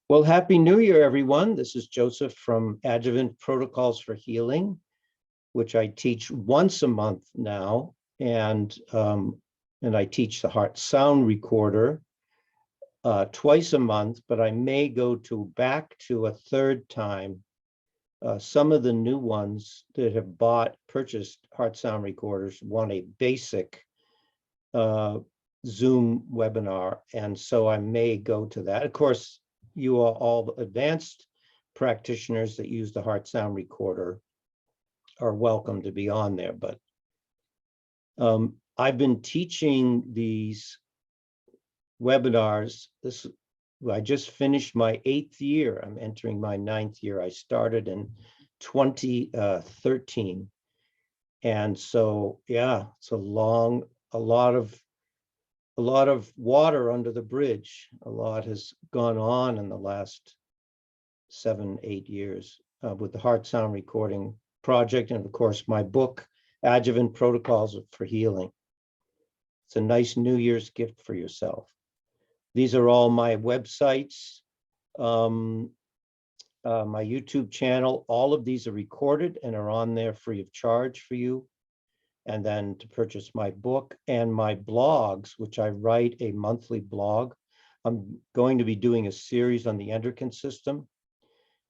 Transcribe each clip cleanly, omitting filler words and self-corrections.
Well, Happy New Year, everyone. This is Joseph from Adjuvant Protocols for Healing, which I teach once a month now. And I teach the heart sound recorder twice a month, but I may go back to a third time. Some of the new ones that have purchased heart sound recorders want a basic Zoom webinar. And so I may go to that. Of course, you are all advanced practitioners that use the heart sound recorder are welcome to be on there. But I've been teaching these webinars. I just finished my 8th year. I'm entering my 9th year. I started in 2013. And so, yeah, it's a lot of water under the bridge. A lot has gone on in the last 7-8 years with the heart sound recording project. And of course, my book, Adjuvant Protocols for Healing. It's a nice New Year's gift for yourself. These are all my websites, my YouTube channel. All of these are recorded and are on there free of charge for you. And then to purchase my book and my blogs, which I write a monthly blog. I'm going to be doing a series on the endocrine system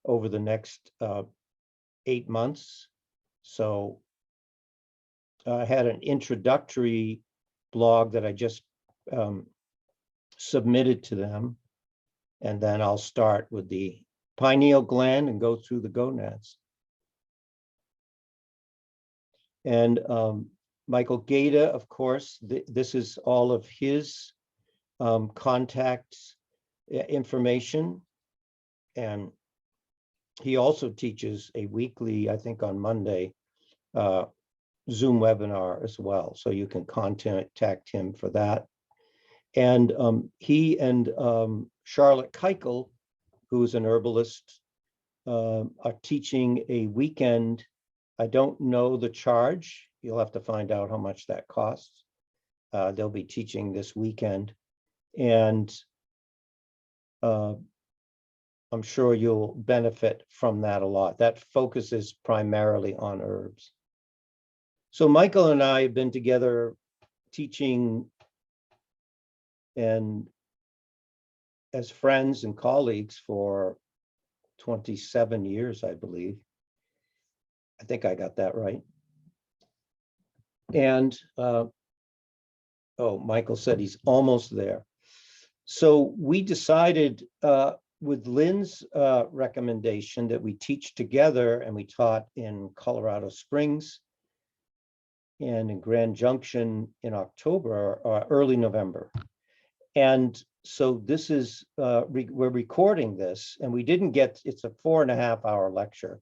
over the next 8 months. So I had an introductory blog that I just submitted to them. And then I'll start with the pineal gland and go through the gonads. And Michael Gaeta, of course, this is all of his contacts information. And he also teaches a weekly, I think on Monday, Zoom webinar as well. So you can contact him for that. And he and Charlotte Keichel, who is an herbalist, are teaching a weekend. I don't know the charge. You'll have to find out how much that costs. They'll be teaching this weekend. And I'm sure you'll benefit from that a lot. That focuses primarily on herbs. So Michael and I have been together teaching and as friends and colleagues for 27 years, I believe. I think I got that right. And, oh, Michael said he's almost there. So we decided with Lynn's recommendation that we teach together, and we taught in Colorado Springs and in Grand Junction in October or early November. And so this is, we're recording this, and we didn't get, it's a 4.5-hour lecture,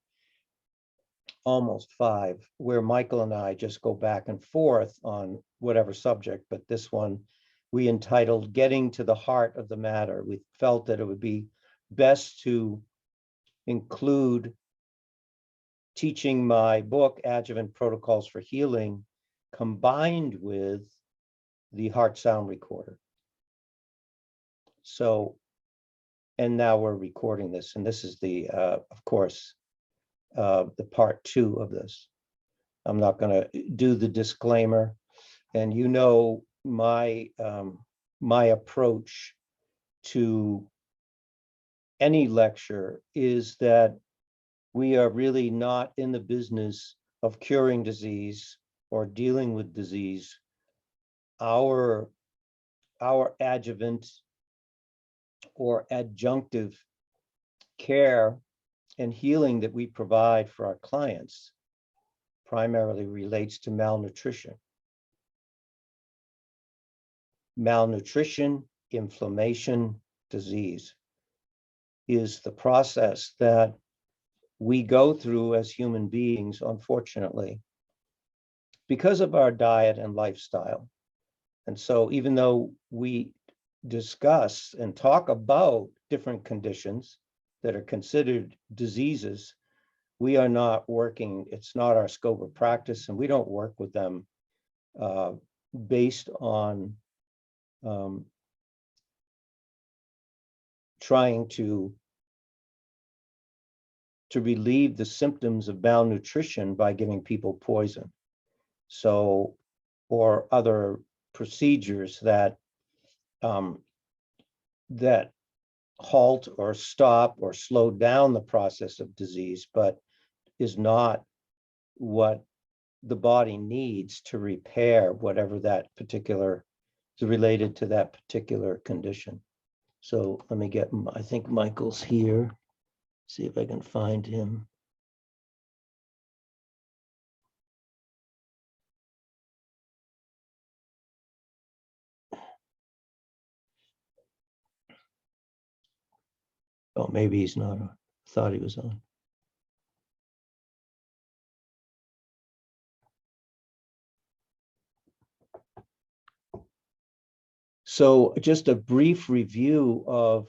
almost 5, where Michael and I just go back and forth on whatever subject, but this one we entitled Getting to the Heart of the Matter. We felt that it would be best to include teaching my book, Adjuvant Protocols for Healing, combined with the heart sound recorder. So, and now we're recording this, and this is the, of course, the part 2 of this. I'm not going to do the disclaimer, and you know my my approach to any lecture is that we are really not in the business of curing disease or dealing with disease. Our adjuvant or adjunctive care and healing that we provide for our clients primarily relates to malnutrition. Malnutrition, inflammation, disease is the process that we go through as human beings, unfortunately, because of our diet and lifestyle. And so even though we discuss and talk about different conditions that are considered diseases, we are not working, it's not our scope of practice, and we don't work with them based on trying to to relieve the symptoms of malnutrition by giving people poison. So, or other procedures that that halt or stop or slow down the process of disease, but is not what the body needs to repair whatever that particular is related to that particular condition. So let me get, I think Michael's here. See if I can find him. Oh, maybe he's not on. Thought he was on. So just a brief review of,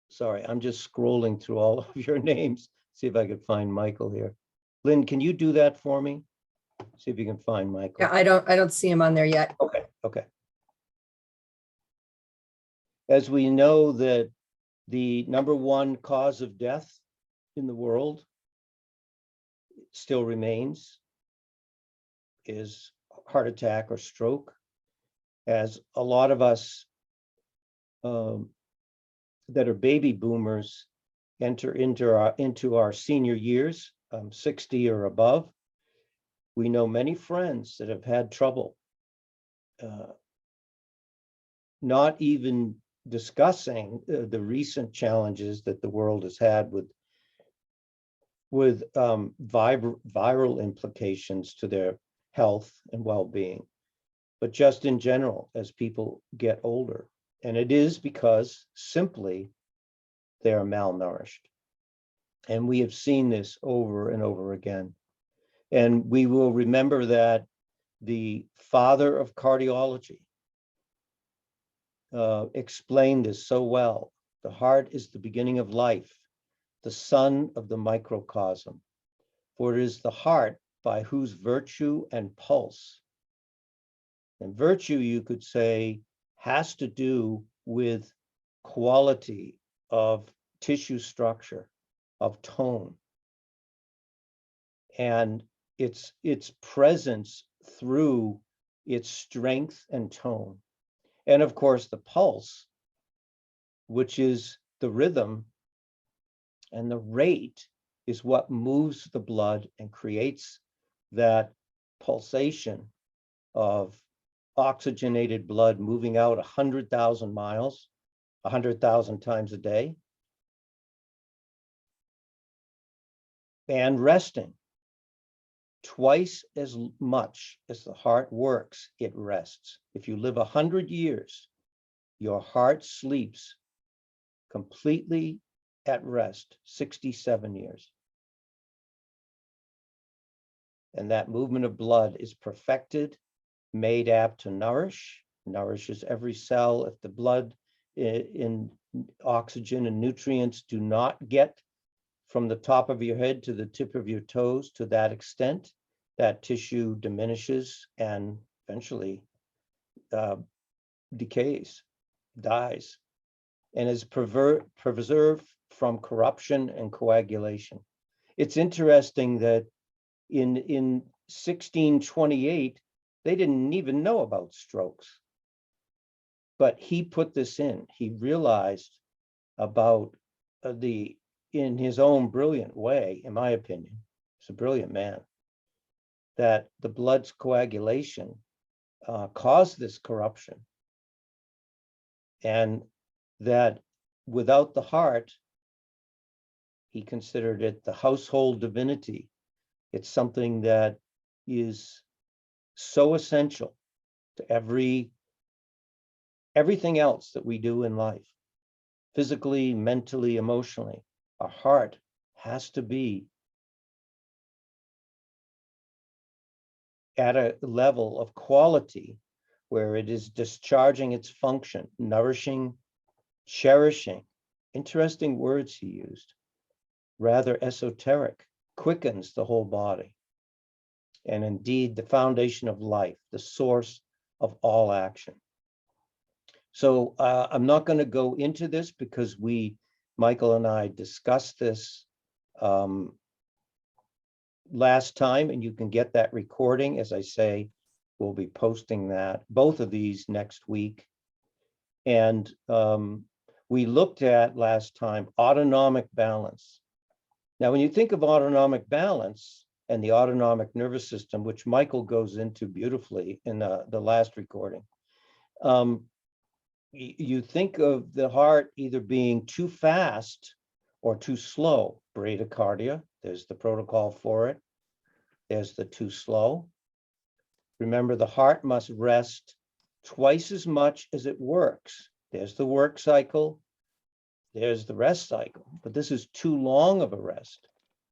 sorry, I'm just scrolling through all of your names. See if I could find Michael here. Lynn, can you do that for me? See if you can find Michael. Yeah, I don't see him on there yet. Okay, okay. As we know that the #1 cause of death in the world still remains is heart attack or stroke. As a lot of us that are baby boomers enter into our senior years, 60 or above, we know many friends that have had trouble, not even discussing the recent challenges that the world has had with viral implications to their health and well-being, but just in general as people get older. And it is because simply they are malnourished. And we have seen this over and over again. And we will remember that the father of cardiology explained this so well. The heart is the beginning of life, the sun of the microcosm. For it is the heart by whose virtue and pulse, and virtue, you could say, has to do with quality of tissue structure, of tone, and its presence through its strength and tone. And of course, the pulse, which is the rhythm, and the rate is what moves the blood and creates that pulsation of oxygenated blood moving out 100,000 miles, 100,000 times a day, and resting. Twice as much as the heart works, it rests. If you live 100 years, your heart sleeps completely at rest, 67 years. And that movement of blood is perfected, made apt to nourish, nourishes every cell. If the blood in oxygen and nutrients do not get from the top of your head to the tip of your toes to that extent, that tissue diminishes and eventually decays, dies, and is preserved from corruption and coagulation. It's interesting that in 1628, they didn't even know about strokes. But he put this in. He realized about in his own brilliant way, in my opinion, he's a brilliant man, that the blood's coagulation caused this corruption. And that without the heart, he considered it the household divinity. It's something that is so essential to everything else that we do in life, physically, mentally, emotionally. Our heart has to be at a level of quality where it is discharging its function, nourishing, cherishing. Interesting words he used, rather esoteric, quickens the whole body. And indeed, the foundation of life, the source of all action. So I'm not going to go into this because we Michael and I discussed this last time, and you can get that recording. As I say, we'll be posting that, both of these next week. And we looked at last time autonomic balance. Now, when you think of autonomic balance and the autonomic nervous system, which Michael goes into beautifully in the last recording, you think of the heart either being too fast or too slow. Bradycardia, there's the protocol for it. There's the too slow. Remember, the heart must rest twice as much as it works. There's the work cycle. There's the rest cycle, but this is too long of a rest.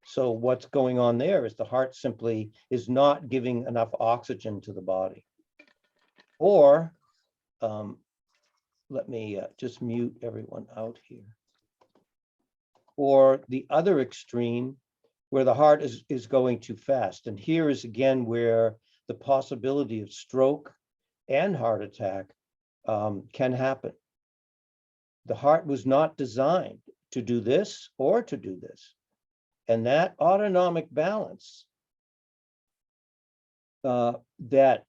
So what's going on there is the heart simply is not giving enough oxygen to the body. Or, let me just mute everyone out here. Or the other extreme, where the heart is going too fast. And here is again where the possibility of stroke and heart attack can happen. The heart was not designed to do this or to do this. And that autonomic balance that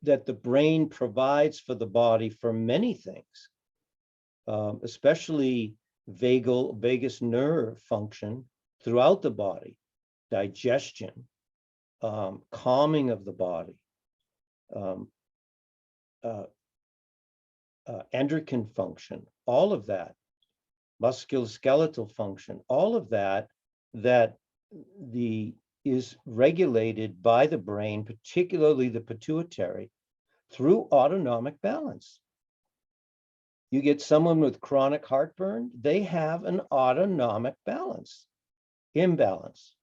the brain provides for the body for many things, especially vagus nerve function throughout the body, digestion, calming of the body, endocrine function, all of that, musculoskeletal function, all of that is regulated by the brain, particularly the pituitary, through autonomic balance. You get someone with chronic heartburn, they have an autonomic balance, imbalance.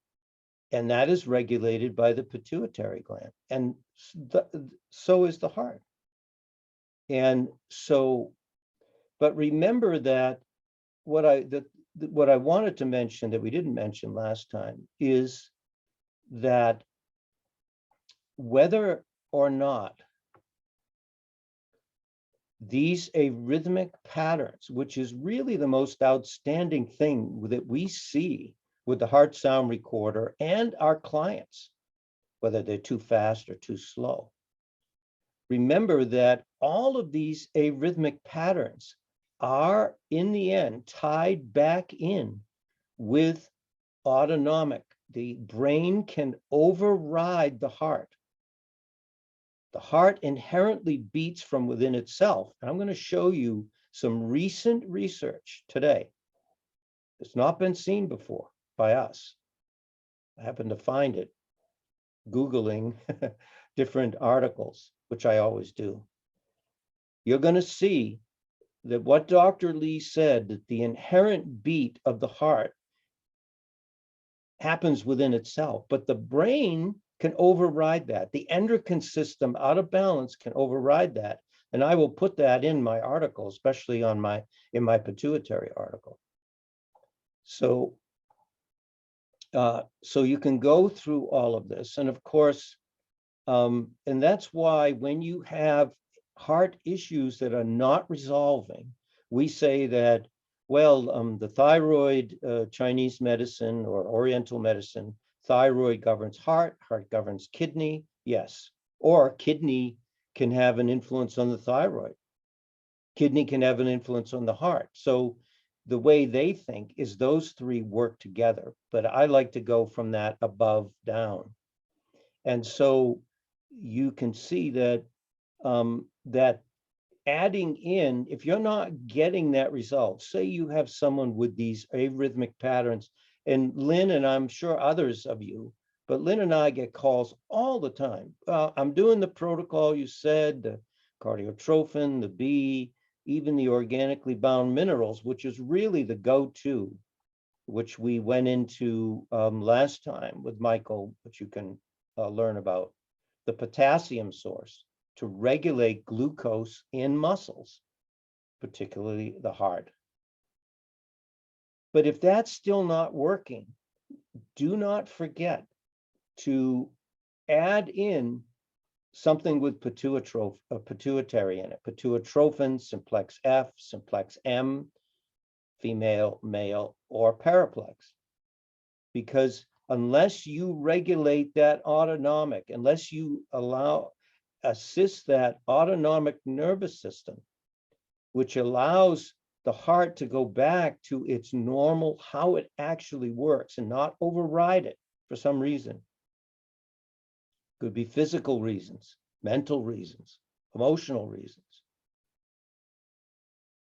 And that is regulated by the pituitary gland. And so is the heart. And so, but remember that what I wanted to mention that we didn't mention last time is that whether or not these arrhythmic patterns, which is really the most outstanding thing that we see with the heart sound recorder and our clients, whether they're too fast or too slow. Remember that all of these arrhythmic patterns are in the end tied back in with autonomic. The brain can override the heart. The heart inherently beats from within itself. And I'm going to show you some recent research today. It's not been seen before by us. I happened to find it Googling different articles, which I always do. You're going to see that what Dr. Lee said, that the inherent beat of the heart happens within itself, but the brain can override that. The endocrine system out of balance can override that. And I will put that in my article, especially in my pituitary article. So, so you can go through all of this. And of course, and that's why when you have heart issues that are not resolving, we say that, well, the thyroid, Chinese medicine or Oriental medicine, thyroid governs heart, heart governs kidney, yes. Or kidney can have an influence on the thyroid. Kidney can have an influence on the heart. So the way they think is those three work together, but I like to go from that above down. And so you can see that that adding in, if you're not getting that result, say you have someone with these arrhythmic patterns, and Lynn, and I'm sure others of you, but Lynn and I get calls all the time. I'm doing the protocol you said, the cardiotrophin, the B, even the organically bound minerals, which is really the go-to, which we went into last time with Michael, which you can learn about, the potassium source to regulate glucose in muscles, particularly the heart. But if that's still not working, do not forget to add in something with pituitary in it, pituitrophin, simplex F, simplex M, female, male, or paraplex. Because unless you regulate that autonomic, unless you assist that autonomic nervous system, which allows the heart to go back to its normal, how it actually works, and not override it for some reason. Could be physical reasons, mental reasons, emotional reasons.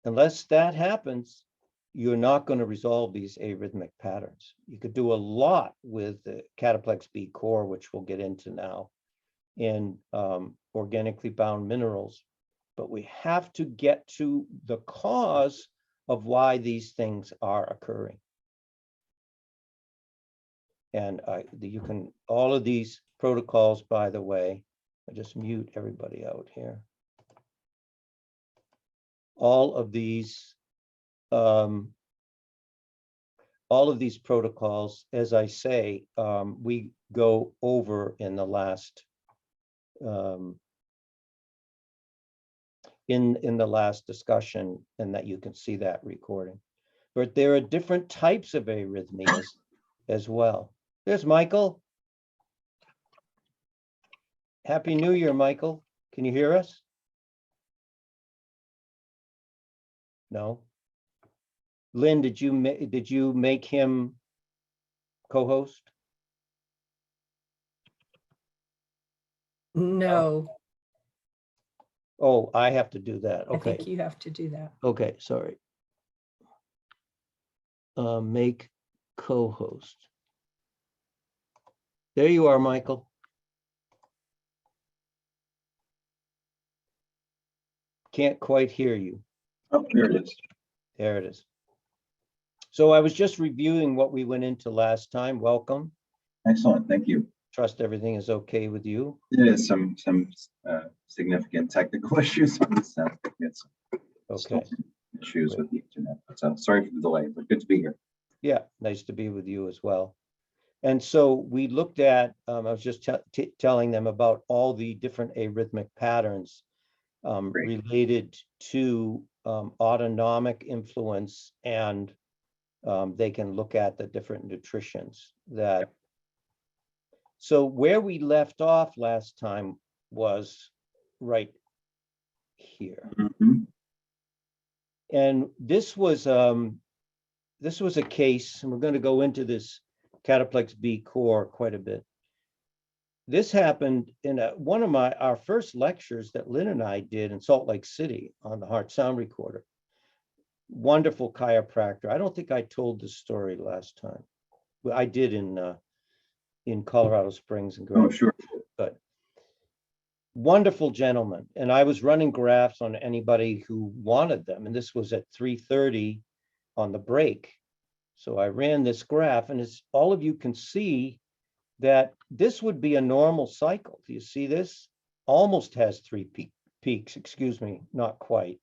Unless that happens, you're not going to resolve these arrhythmic patterns. You could do a lot with the Cataplex B Core, which we'll get into now, in organically bound minerals, but we have to get to the cause of why these things are occurring. And you can, all of these protocols, by the way, I just mute everybody out here. All of these protocols, as I say, we go over in the last in the last discussion, and that you can see that recording. But there are different types of arrhythmias as well. There's Michael. Happy New Year, Michael. Can you hear us? No. Lynn, did you make him co-host? No, Oh, I have to do that. I Okay. think you have to do that. Okay, sorry. Make co-host. There you are, Michael. Can't quite hear you. Oh, here it is. There it is. So I was just reviewing what we went into last time. Welcome. Excellent, thank you. Trust everything is okay with you. There is some significant technical issues on this. It's Okay. issues with the internet. So sorry for the delay, but good to be here. Yeah, nice to be with you as well. And so we looked at, I was just telling them about all the different arrhythmic patterns related to autonomic influence, and they can look at the different nutritions that. Yep. So where we left off last time was right here. Mm-hmm. And this was a case, and we're going to go into this Cataplex B Core quite a bit. This happened in one of our first lectures that Lynn and I did in Salt Lake City on the heart sound recorder. Wonderful chiropractor. I don't think I told this story last time. Well, I did in Colorado Springs and Oh, sure. But wonderful gentleman. And I was running graphs on anybody who wanted them. And this was at 3:30 on the break. So I ran this graph, and as all of you can see, that this would be a normal cycle. Do you see this? Almost has 3 peaks, excuse me, not quite.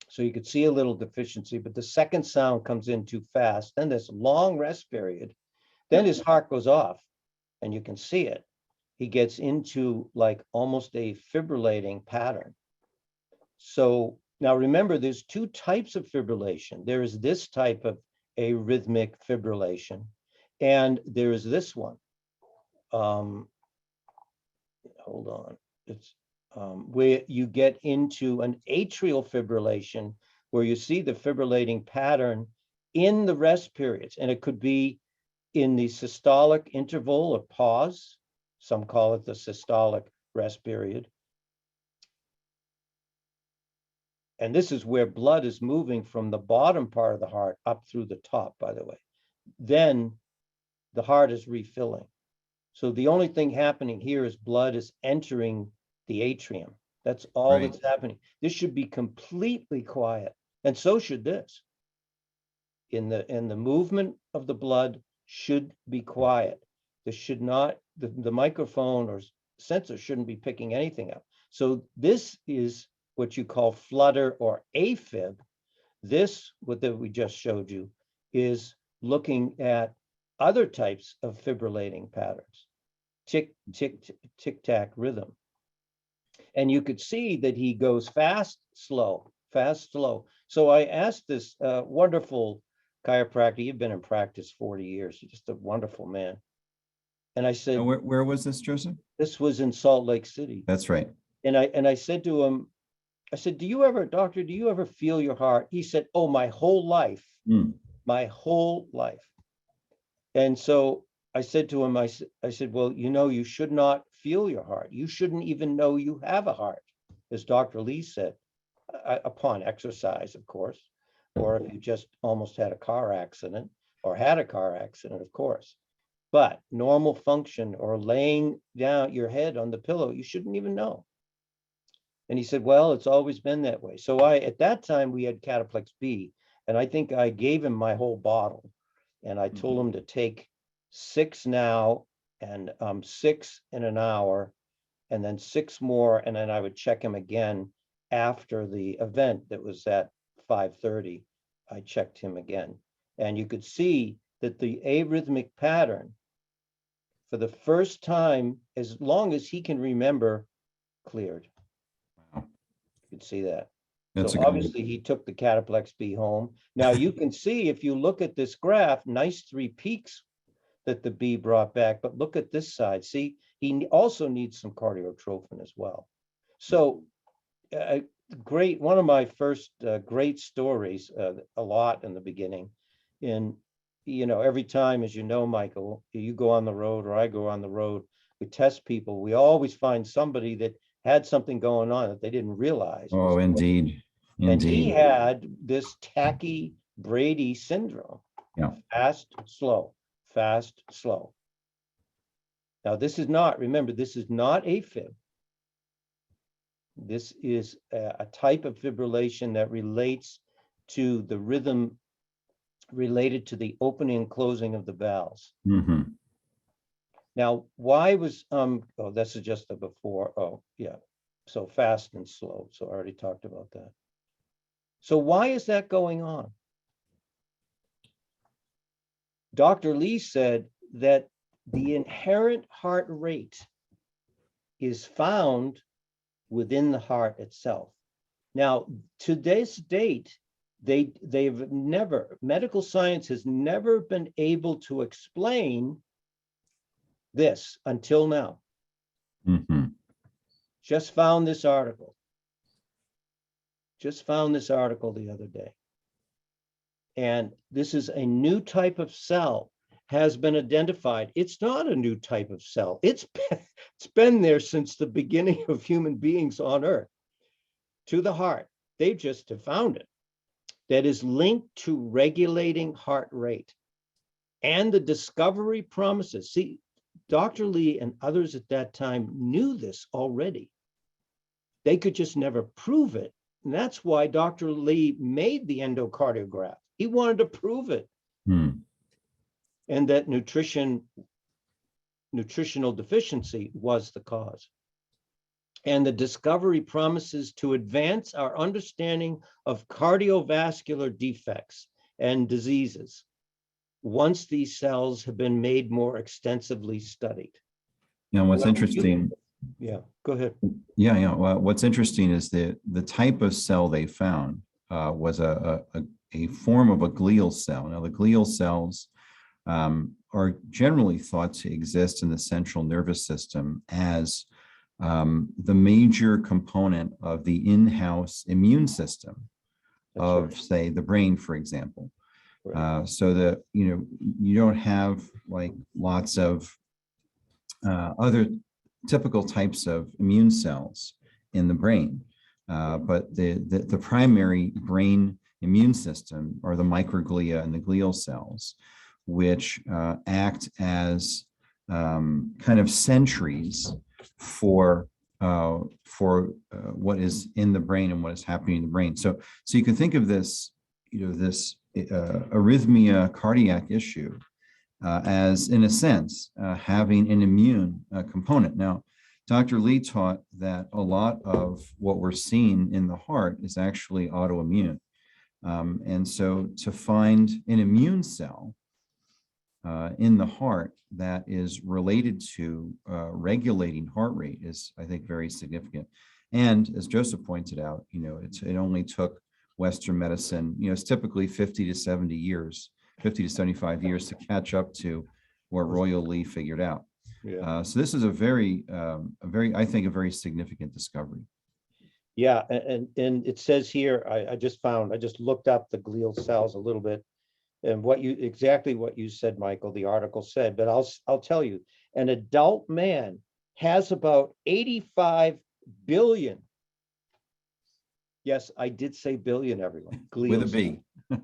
So you could see a little deficiency, but the second sound comes in too fast. Then this long rest period. Then his heart goes off, and you can see it. He gets into like almost a fibrillating pattern. So now remember, there's 2 types of fibrillation. There is this type of arrhythmic fibrillation, and there is this one. Hold on. It's where you get into an atrial fibrillation, where you see the fibrillating pattern in the rest periods, and it could be in the systolic interval or pause. Some call it the systolic rest period. And this is where blood is moving from the bottom part of the heart up through the top, by the way. Then the heart is refilling. So the only thing happening here is blood is entering the atrium. That's all that's happening. This should be completely quiet. And so should this. In the movement of the blood should be quiet. This should not, the microphone or sensor shouldn't be picking anything up. So this is what you call flutter or AFib. This, what we just showed you, is looking at other types of fibrillating patterns. tick, tick, tick, tack rhythm. And you could see that he goes fast, slow, fast, slow. So I asked this wonderful chiropractor, he'd been in practice 40 years, he's just a wonderful man. And I said, And where was this, Joseph? this was in Salt Lake City. That's right. And I said to him, I said, doctor, do you ever feel your heart? He said, oh, my whole life, my whole life. And so I said to him, I said, well, you should not feel your heart. You shouldn't even know you have a heart, as Dr. Lee said, upon exercise, of course, or if you just almost had a car accident or had a car accident, of course. But normal function or laying down your head on the pillow, you shouldn't even know. And he said, well, it's always been that way. So at that time, we had Cataplex B, and I think I gave him my whole bottle. And I told him to take 6 now and 6 in an hour, and then 6 more. And then I would check him again after the event that was at 5:30. I checked him again. And you could see that the arrhythmic pattern, for the first time, as long as he can remember, cleared. Wow. You could see that. That's So obviously he took the Cataplex B home. Now you can see, if you look at this graph, nice 3 peaks that the B brought back, but look at this side. See, he also needs some cardiotrophin as well. So great, one of my first great stories, a lot in the beginning. And, every time, as you know, Michael, you go on the road or I go on the road, we test people. We always find somebody that had something going on that they didn't realize. Oh, indeed. And he Indeed. had this tacky Brady syndrome. Yeah. Fast, slow, fast, slow. Now, remember, this is not AFib. This is a type of fibrillation that relates to the rhythm related to the opening and closing of the valves. Mm-hmm. Now, why was, this is just the before, yeah. So fast and slow, so I already talked about that. So why is that going on? Dr. Lee said that the inherent heart rate is found within the heart itself. Now, to this date, medical science has never been able to explain this until now. Mm-hmm. Just found this article the other day. And this is a new type of cell has been identified. It's not a new type of cell. It's been there since the beginning of human beings on Earth, to the heart. They just have found it. That is linked to regulating heart rate. And the discovery promises. See, Dr. Lee and others at that time knew this already. They could just never prove it. And that's why Dr. Lee made the endocardiograph. He wanted to prove it. And that nutritional deficiency was the cause. And the discovery promises to advance our understanding of cardiovascular defects and diseases once these cells have been made more extensively studied. Now, what's interesting. Yeah, go ahead. Yeah. Well, what's interesting is the type of cell they found was a form of a glial cell. Now, the glial cells are generally thought to exist in the central nervous system as the major component of the in-house immune system of, say, the brain, for example. Right. So that, you don't have like lots of other typical types of immune cells in the brain. But the primary brain immune system are the microglia and the glial cells, which act as kind of sentries for what is in the brain and what is happening in the brain. So you can think of this, this arrhythmia cardiac issue as, in a sense, having an immune component. Now, Dr. Lee taught that a lot of what we're seeing in the heart is actually autoimmune. And so to find an immune cell in the heart that is related to regulating heart rate is, I think, very significant. And as Joseph pointed out, it only took Western medicine, it's typically 50 to 70 years, 50 to 75 years to catch up to what Royal Lee figured out. Yeah. So this is a very, I think, a very significant discovery. Yeah, and it says here, I just looked up the glial cells a little bit, and exactly what you said, Michael, the article said, but I'll tell you, an adult man has about 85 billion. Yes, I did say billion, everyone. With a Glial B. cells.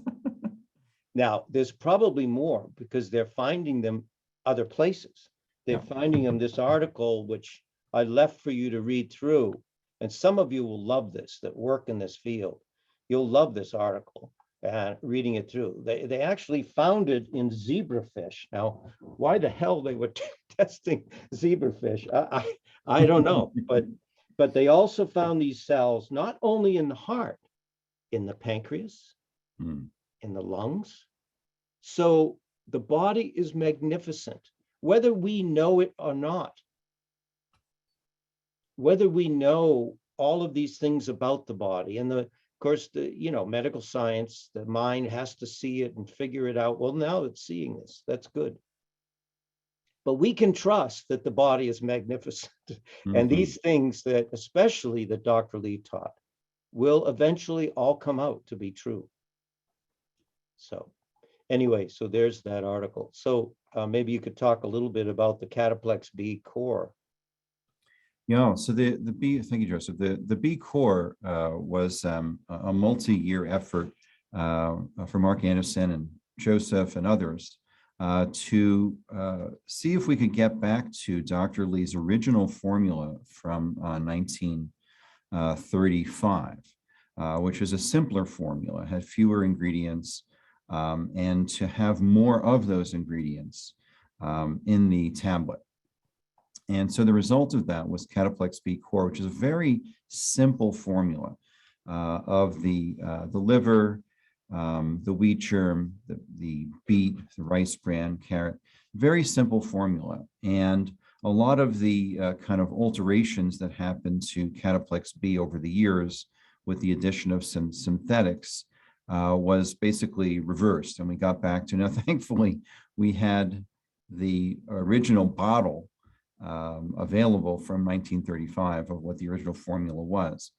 Now, there's probably more because they're finding them other places. They're finding them, this article, which I left for you to read through, and some of you will love this that work in this field. You'll love this article and reading it through. They actually found it in zebrafish. Now, why the hell they were testing zebrafish, I don't know, but they also found these cells not only in the heart, in the pancreas, in the lungs. So the body is magnificent, whether we know it or not. Whether we know all of these things about the body, and of course, medical science, the mind has to see it and figure it out. Well, now it's seeing this, that's good. But we can trust that the body is magnificent. And these things that, especially that Dr. Lee taught, will eventually all come out to be true. So anyway, so there's that article. So maybe you could talk a little bit about the Cataplex B Core. Yeah, so the B, thank you, Joseph. The B Core was a multi-year effort for Mark Anderson and Joseph and others to see if we could get back to Dr. Lee's original formula from 1935, which is a simpler formula, had fewer ingredients, and to have more of those ingredients in the tablet. And so the result of that was Cataplex B Core, which is a very simple formula of the liver, the wheat germ, the beet, the rice bran, carrot, very simple formula. And a lot of the kind of alterations that happened to Cataplex B over the years with the addition of some synthetics was basically reversed. And we got back to, now thankfully, we had the original bottle available from 1935 of what the original formula was.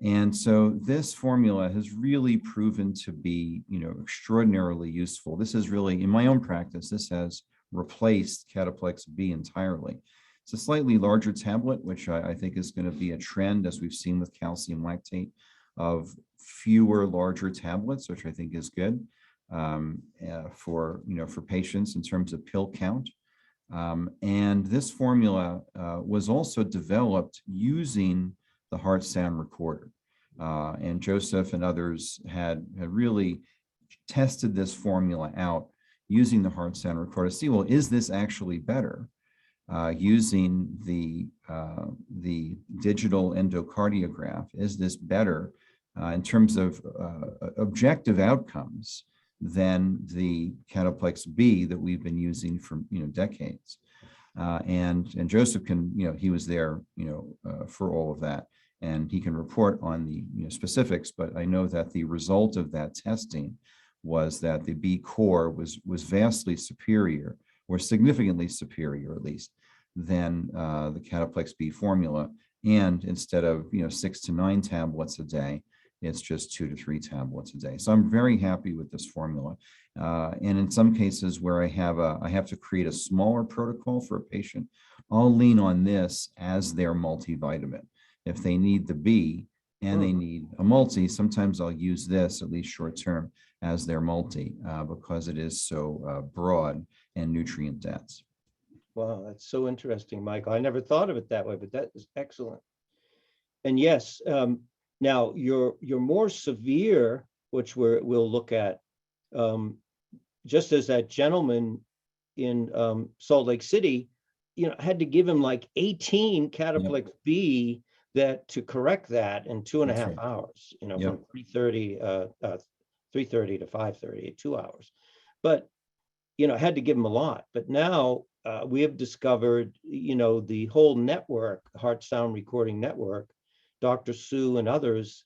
And so this formula has really proven to be, extraordinarily useful. This is really, in my own practice, this has replaced Cataplex B entirely. It's a slightly larger tablet, which I think is going to be a trend, as we've seen with calcium lactate, of fewer larger tablets, which I think is good for patients in terms of pill count. And this formula was also developed using the heart sound recorder. And Joseph and others had really tested this formula out using the heart sound recorder to see, well, is this actually better using the digital endocardiograph? Is this better in terms of objective outcomes than the Cataplex B that we've been using for decades? And Joseph can, he was there, for all of that, and he can report on the specifics. But I know that the result of that testing was that the B Core was vastly superior, or significantly superior at least, than the Cataplex B formula. And instead of 6 to 9 tablets a day, it's just 2 to 3 tablets a day. So I'm very happy with this formula. And in some cases where I have to create a smaller protocol for a patient, I'll lean on this as their multivitamin. If they need the B and they need a multi, sometimes I'll use this, at least short term, as their multi because it is so broad and nutrient dense. Wow, that's so interesting, Michael. I never thought of it that way, but that is excellent. And yes, now your more severe, which we'll look at, just as that gentleman in Salt Lake City, had to give him like 18 Cataplex B to correct that in 2.5 hours, from 3:30 to 5:30, 2 hours. But had to give them a lot. But now we have discovered, the whole network, Heart Sound Recording Network, Dr. Sue and others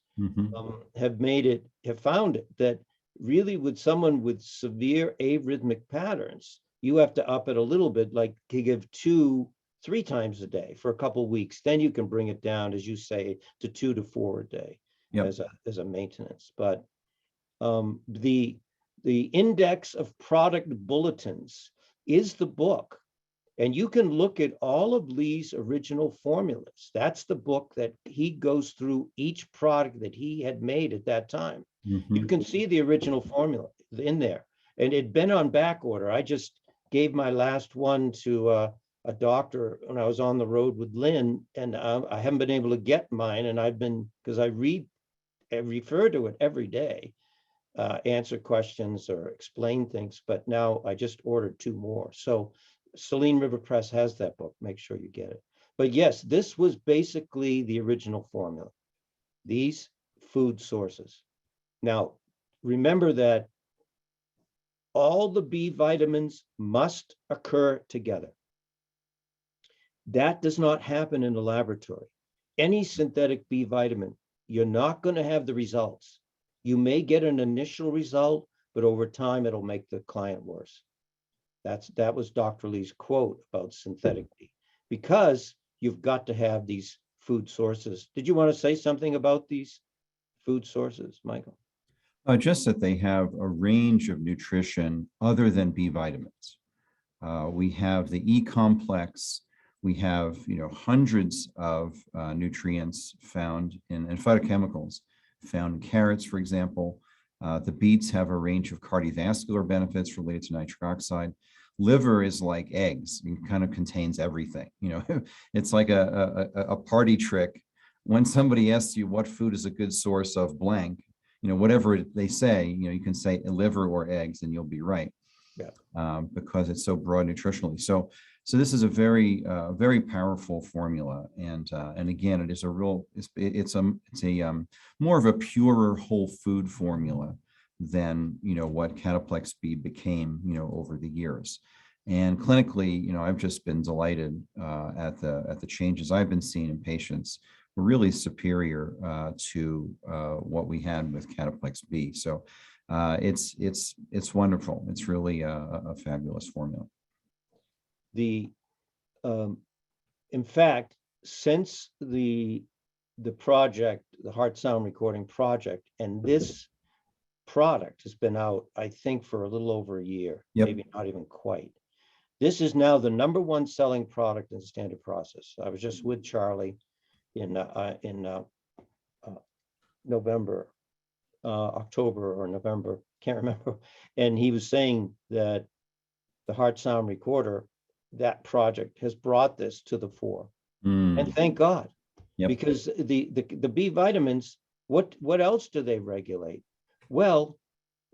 have found it that really with someone with severe arrhythmic patterns, you have to up it a little bit, like to give 2-3 times a day for a couple of weeks. Then you can bring it down, as you say, to 2 to 4 a day as a maintenance. But the index of product bulletins is the book. And you can look at all of Lee's original formulas. That's the book that he goes through each product that he had made at that time. You can see the original formula in there. And it'd been on back order. I just gave my last one to a doctor when I was on the road with Lynn, and I haven't been able to get mine. And I've been, because I refer to it every day, answer questions or explain things. But now I just ordered 2 more. So Saline River Press has that book. Make sure you get it. But yes, this was basically the original formula. These food sources. Now, remember that all the B vitamins must occur together. That does not happen in the laboratory. Any synthetic B vitamin, you're not going to have the results. You may get an initial result, but over time, it'll make the client worse. That was Dr. Lee's quote about synthetic B, because you've got to have these food sources. Did you want to say something about these food sources, Michael? Just that they have a range of nutrition other than B vitamins. We have the E complex. We have, hundreds of nutrients found in phytochemicals found in carrots, for example. The beets have a range of cardiovascular benefits related to nitric oxide. Liver is like eggs. It kind of contains everything. It's like a party trick. When somebody asks you what food is a good source of blank, whatever they say, you can say liver or eggs and you'll be right. Yeah. Because it's so broad nutritionally. So this is a very, very powerful formula. And again, it is it's a more of a purer whole food formula than, what Cataplex B became, over the years. And clinically, I've just been delighted at the changes I've been seeing in patients, really superior to what we had with Cataplex B. So it's wonderful. It's really a fabulous formula. In fact, since the project, the Heart Sound Recording project, and this product has been out, I think, for a little over a year, maybe not even quite. This is now the #1 selling product in the standard process. I was just with Charlie in November, October or November, can't remember. And he was saying that the Heart Sound Recorder, that project has brought this to the fore. And thank God, because the B vitamins, what else do they regulate? Well,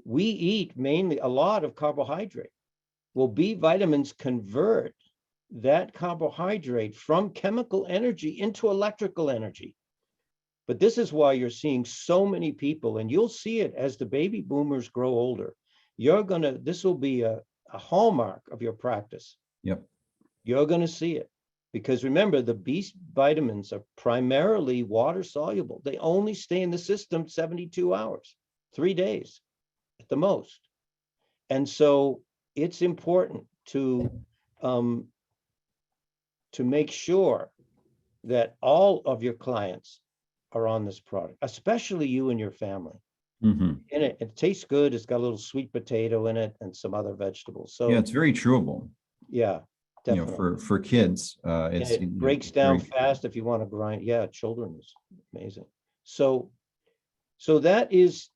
we eat mainly a lot of carbohydrate. Well, B vitamins convert that carbohydrate from chemical energy into electrical energy. But this is why you're seeing so many people, and you'll see it as the baby boomers grow older. This will be a hallmark of your practice. Yep. You're going to see it, because remember, the B vitamins are primarily water soluble. They only stay in the system 72 hours, 3 days at the most. And so it's important to make sure that all of your clients are on this product, especially you and your family. And it tastes good. It's got a little sweet potato in it and some other vegetables. So yeah, it's very chewable. Yeah, definitely. For kids, it breaks down fast if you want to grind. Yeah, children is amazing. So that is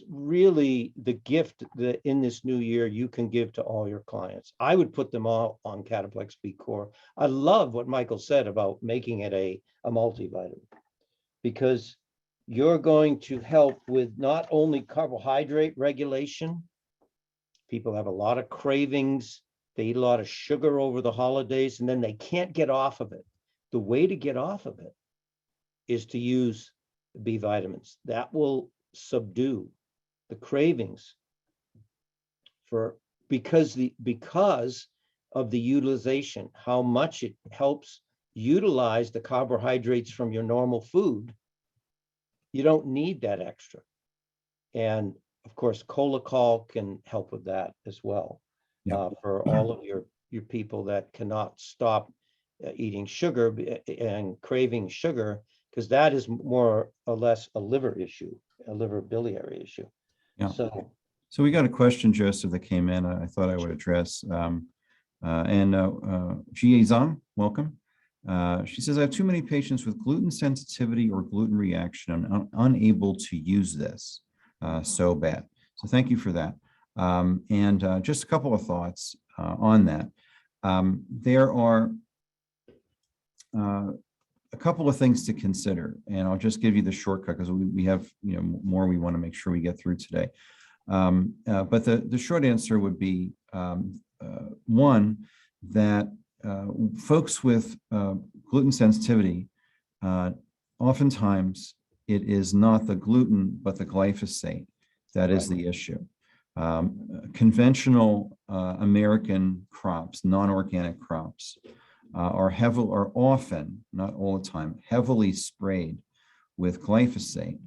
really the gift that in this new year you can give to all your clients. I would put them all on Cataplex B Core. I love what Michael said about making it a multivitamin, because you're going to help with not only carbohydrate regulation. People have a lot of cravings. They eat a lot of sugar over the holidays, and then they can't get off of it. The way to get off of it is to use B vitamins. That will subdue the cravings for, because of the utilization, how much it helps utilize the carbohydrates from your normal food. You don't need that extra. And of course, Colacol can help with that as well. For all of your people that cannot stop eating sugar and craving sugar, because that is more or less a liver issue, a liver biliary issue. Yeah. So we got a question, Joseph, that came in. I thought I would address. Jie Zhang, welcome. She says, I have too many patients with gluten sensitivity or gluten reaction. I'm unable to use this. So bad. So thank you for that. Just a couple of thoughts on that. There are a couple of things to consider, and I'll just give you the shortcut because we have more we want to make sure we get through today. But the short answer would be one, that folks with gluten sensitivity, oftentimes it is not the gluten, but the glyphosate that is the issue. Conventional American crops, non-organic crops, are often, not all the time, heavily sprayed with glyphosate.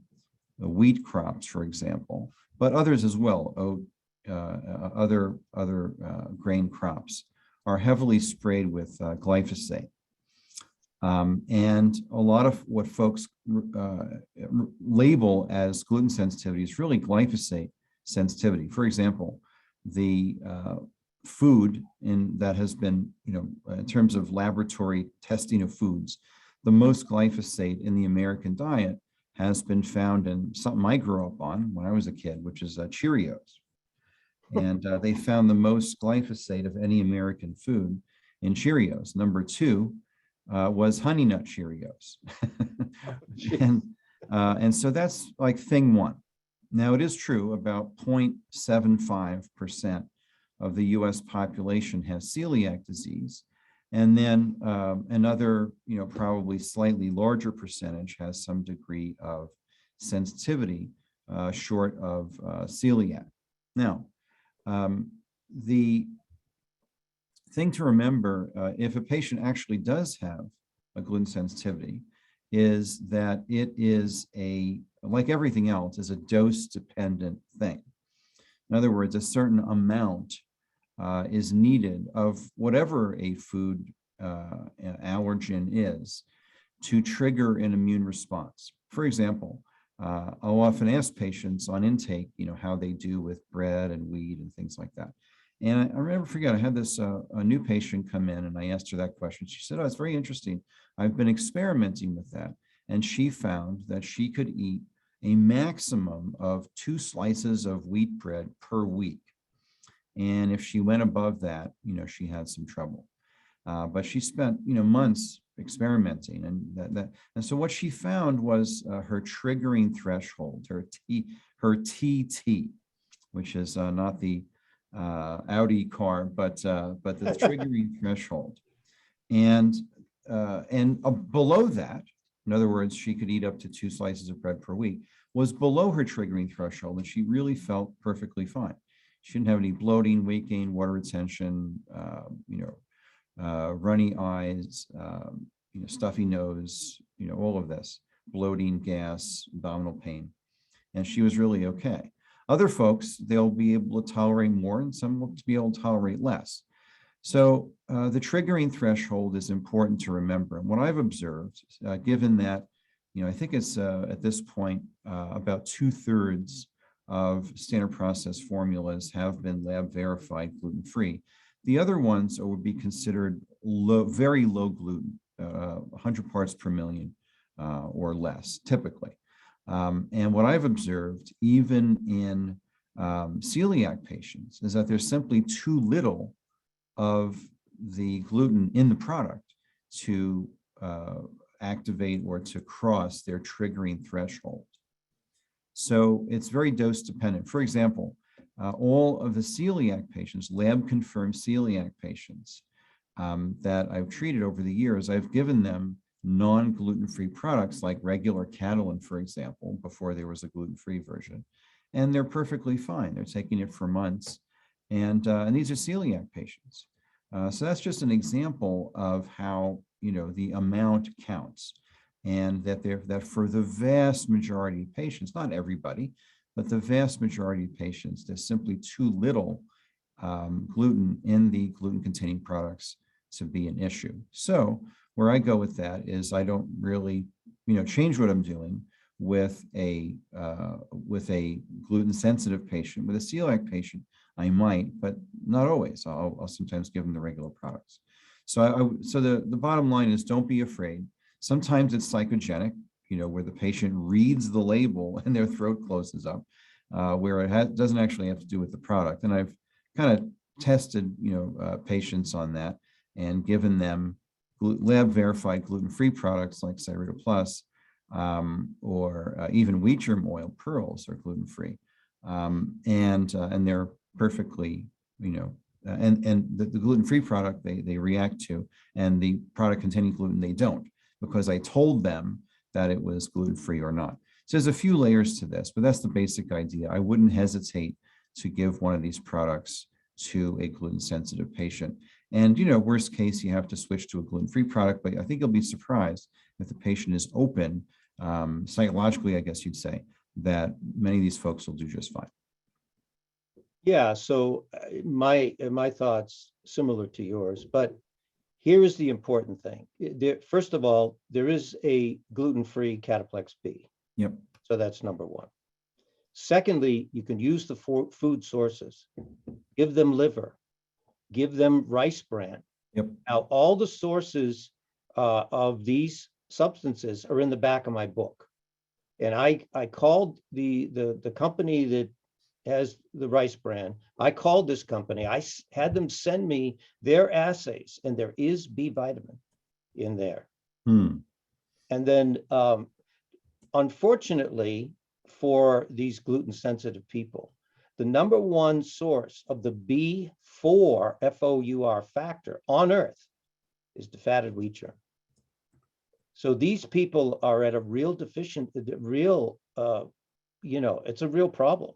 The wheat crops, for example, but others as well, other grain crops are heavily sprayed with glyphosate. And a lot of what folks label as gluten sensitivity is really glyphosate sensitivity. For example, the food that has been, in terms of laboratory testing of foods, the most glyphosate in the American diet has been found in something I grew up on when I was a kid, which is Cheerios. And they found the most glyphosate of any American food in Cheerios. Number 2 was Honey Nut Cheerios. And so that's like thing one. Now, it is true about 0.75% of the US population has celiac disease. And then another, probably slightly larger percentage has some degree of sensitivity short of celiac. Now, the thing to remember, if a patient actually does have a gluten sensitivity, is that it is like everything else, is a dose-dependent thing. In other words, a certain amount is needed of whatever a food allergen is to trigger an immune response. For example, I'll often ask patients on intake, how they do with bread and wheat and things like that. And I never forget, I had this a new patient come in, and I asked her that question. She said, "Oh, it's very interesting. I've been experimenting with that." And she found that she could eat a maximum of 2 slices of wheat bread per week. And if she went above that, she had some trouble. But she spent, months experimenting, and so what she found was her triggering threshold, her TT, which is not the Audi car, but the triggering threshold, and below that, in other words, she could eat up to 2 slices of bread per week, was below her triggering threshold, and she really felt perfectly fine. She didn't have any bloating, weight gain, water retention, runny eyes, stuffy nose, all of this, bloating, gas, abdominal pain, and she was really okay. Other folks, they'll be able to tolerate more, and some will be able to tolerate less. So the triggering threshold is important to remember. And what I've observed, given that, I think it's at this point about 2/3 of standard process formulas have been lab verified gluten-free. The other ones would be considered very low gluten, 100 parts per million or less, typically. And what I've observed, even in celiac patients, is that there's simply too little of the gluten in the product to activate or to cross their triggering threshold. So it's very dose dependent. For example, all of the celiac patients, lab confirmed celiac patients that I've treated over the years, I've given them non-gluten-free products like regular Catalin, for example, before there was a gluten-free version. and they're perfectly fine. They're taking it for months, and these are celiac patients. So that's just an example of how, you know, the amount counts, and that for the vast majority of patients, not everybody, but the vast majority of patients, there's simply too little gluten in the gluten-containing products to be an issue. So where I go with that is I don't really, you know, change what I'm doing with a gluten-sensitive patient. With a celiac patient, I might, but not always. I'll sometimes give them the regular products. So so the bottom line is, don't be afraid. Sometimes it's psychogenic, you know, where the patient reads the label and their throat closes up, where it doesn't actually have to do with the product. And I've kind of tested, you know, patients on that and given them lab verified gluten-free products like Cyruta Plus, or even wheat germ oil pearls are gluten-free, and they're perfectly, you know, and the gluten-free product they react to, and the product containing gluten they don't, because I told them that it was gluten-free or not. So there's a few layers to this, but that's the basic idea. I wouldn't hesitate to give one of these products to a gluten-sensitive patient. And, you know, worst case, you have to switch to a gluten-free product, but I think you'll be surprised if the patient is open, psychologically, I guess you'd say, that many of these folks will do just fine. Yeah, so my thoughts similar to yours, but here is the important thing. First of all, there is a gluten-free Cataplex B. Yep. So that's number one. Secondly, you can use the food sources. Give them liver. Give them rice bran. Yep. Now, all the sources of these substances are in the back of my book. And I called the company that has the rice bran. I called this company. I had them send me their assays, and there is B vitamin in there. Hmm. And then, unfortunately, for these gluten-sensitive people, the number one source of the B4 FOUR factor on Earth is defatted wheat germ. So these people are at a real you know, it's a real problem.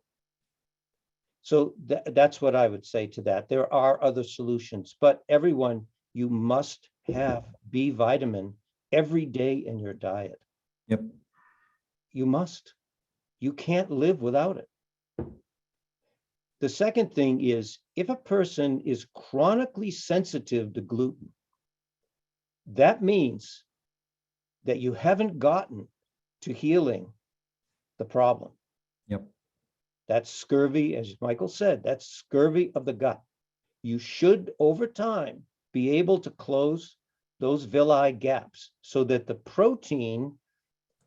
So that's what I would say to that. There are other solutions, but everyone, you must have B vitamin every day in your diet. Yep. You must. You can't live without it. The second thing is, if a person is chronically sensitive to gluten, that means that you haven't gotten to healing the problem. Yep. That's scurvy, as Michael said, that's scurvy of the gut. You should, over time, be able to close those villi gaps so that the protein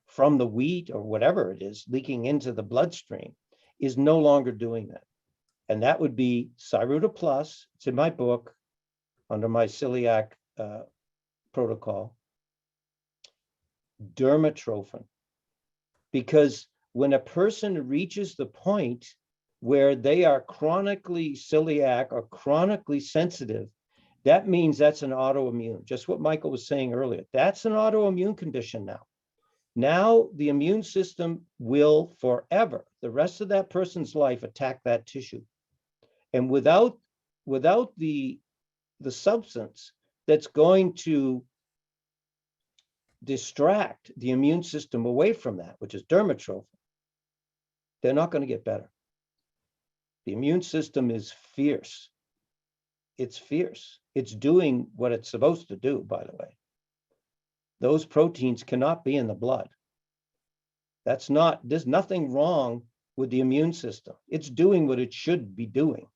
from the wheat or whatever it is leaking into the bloodstream is no longer doing that. And that would be Cyruta Plus. It's in my book under my celiac protocol. Dermatrophin. Because when a person reaches the point where they are chronically celiac or chronically sensitive, that means that's an autoimmune. Just what Michael was saying earlier. That's an autoimmune condition now. Now the immune system will forever, the rest of that person's life, attack that tissue. And without the substance that's going to distract the immune system away from that, which is dermatrophin, they're not going to get better. The immune system is fierce. It's fierce. It's doing what it's supposed to do, by the way. Those proteins cannot be in the blood. There's nothing wrong with the immune system. It's doing what it should be doing.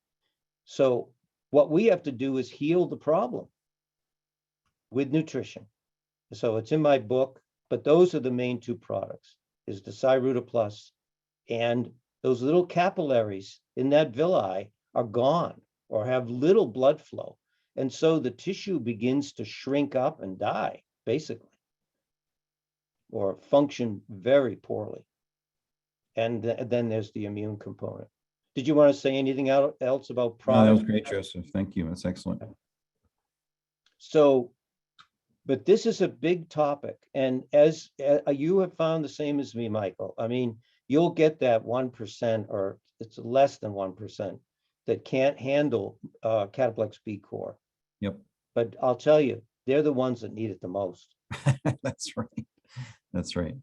So what we have to do is heal the problem with nutrition. So it's in my book, but those are the main two products, is the Cyruta Plus, and those little capillaries in that villi are gone or have little blood flow. And so the tissue begins to shrink up and die, basically, or function very poorly. And then there's the immune component. Did you want to say anything else about products? No, that was great, Joseph. Thank you. That's excellent. So, but this is a big topic. And as you have found the same as me, Michael, I mean, you'll get that 1%, or it's less than 1%, that can't handle Cataplex B Core. Yep. But I'll tell you, they're the ones that need it the most. That's right. That's right.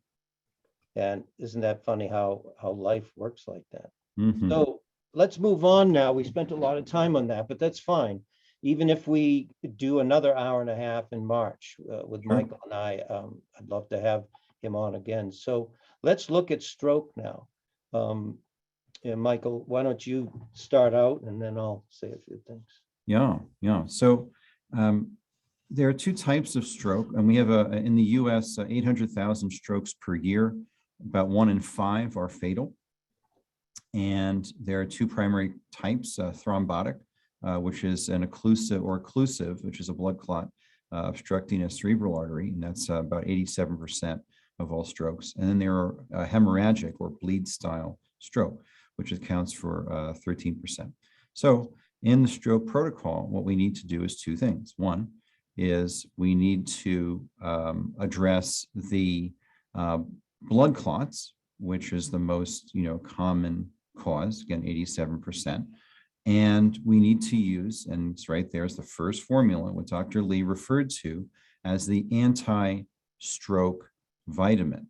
And isn't that funny how life works like that? Mhm. So let's move on now. We spent a lot of time on that, but that's fine. Even if we do another hour and a half in March with Sure. Michael and I, I'd love to have him on again. So let's look at stroke now. Yeah, Michael, why don't you start out and then I'll say a few things. Yeah, yeah. So there are two types of stroke, and we have in the U.S. 800,000 strokes per year. About 1 in 5 are fatal, and there are two primary types: thrombotic, which is an occlusive, which is a blood clot obstructing a cerebral artery, and that's about 87% of all strokes. And then there are hemorrhagic or bleed style stroke, which accounts for 13%. So in the stroke protocol, what we need to do is two things. One is we need to address the blood clots, which is the most common cause, again, 87%. And we need to use, and it's right there's the first formula, what Dr. Lee referred to as the anti-stroke vitamin.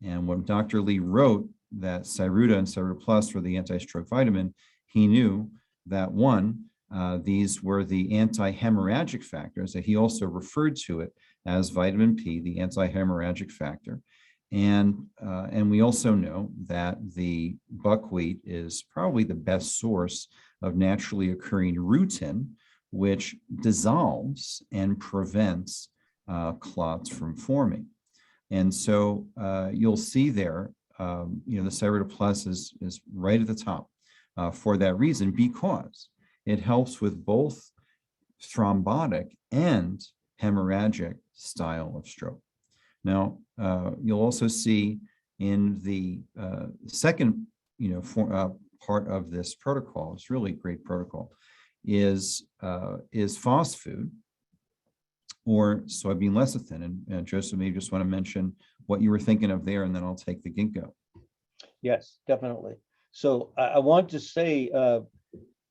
And when Dr. Lee wrote that Cyruta and Cyruta Plus were the anti-stroke vitamin, he knew that these were the anti-hemorrhagic factors, that he also referred to it as vitamin P, the anti-hemorrhagic factor. And we also know that the buckwheat is probably the best source of naturally occurring rutin, which dissolves and prevents clots from forming. And so you'll see there, the Cyruta Plus is right at the top for that reason, because it helps with both thrombotic and hemorrhagic style of stroke. Now, you'll also see in the second, part of this protocol, it's really a great protocol, is FOS food or soybean lecithin. And Joseph, maybe just want to mention what you were thinking of there, and then I'll take the ginkgo. Yes, definitely. So I want to say,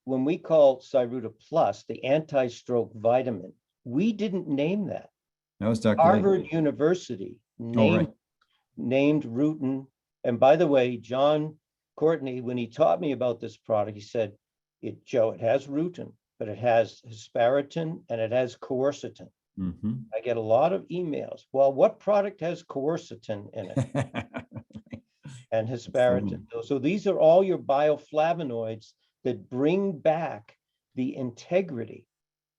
when we call Cyruta Plus the anti-stroke vitamin, we didn't name that. That was Dr. Lee. Harvard University named rutin. And by the way, John Courtney, when he taught me about this product, he said, Joe, it has rutin, but it has hesperitin and it has quercetin. Mm-hmm. I get a lot of emails. Well, what product has quercetin in it? And hesperitin. So these are all your bioflavonoids that bring back the integrity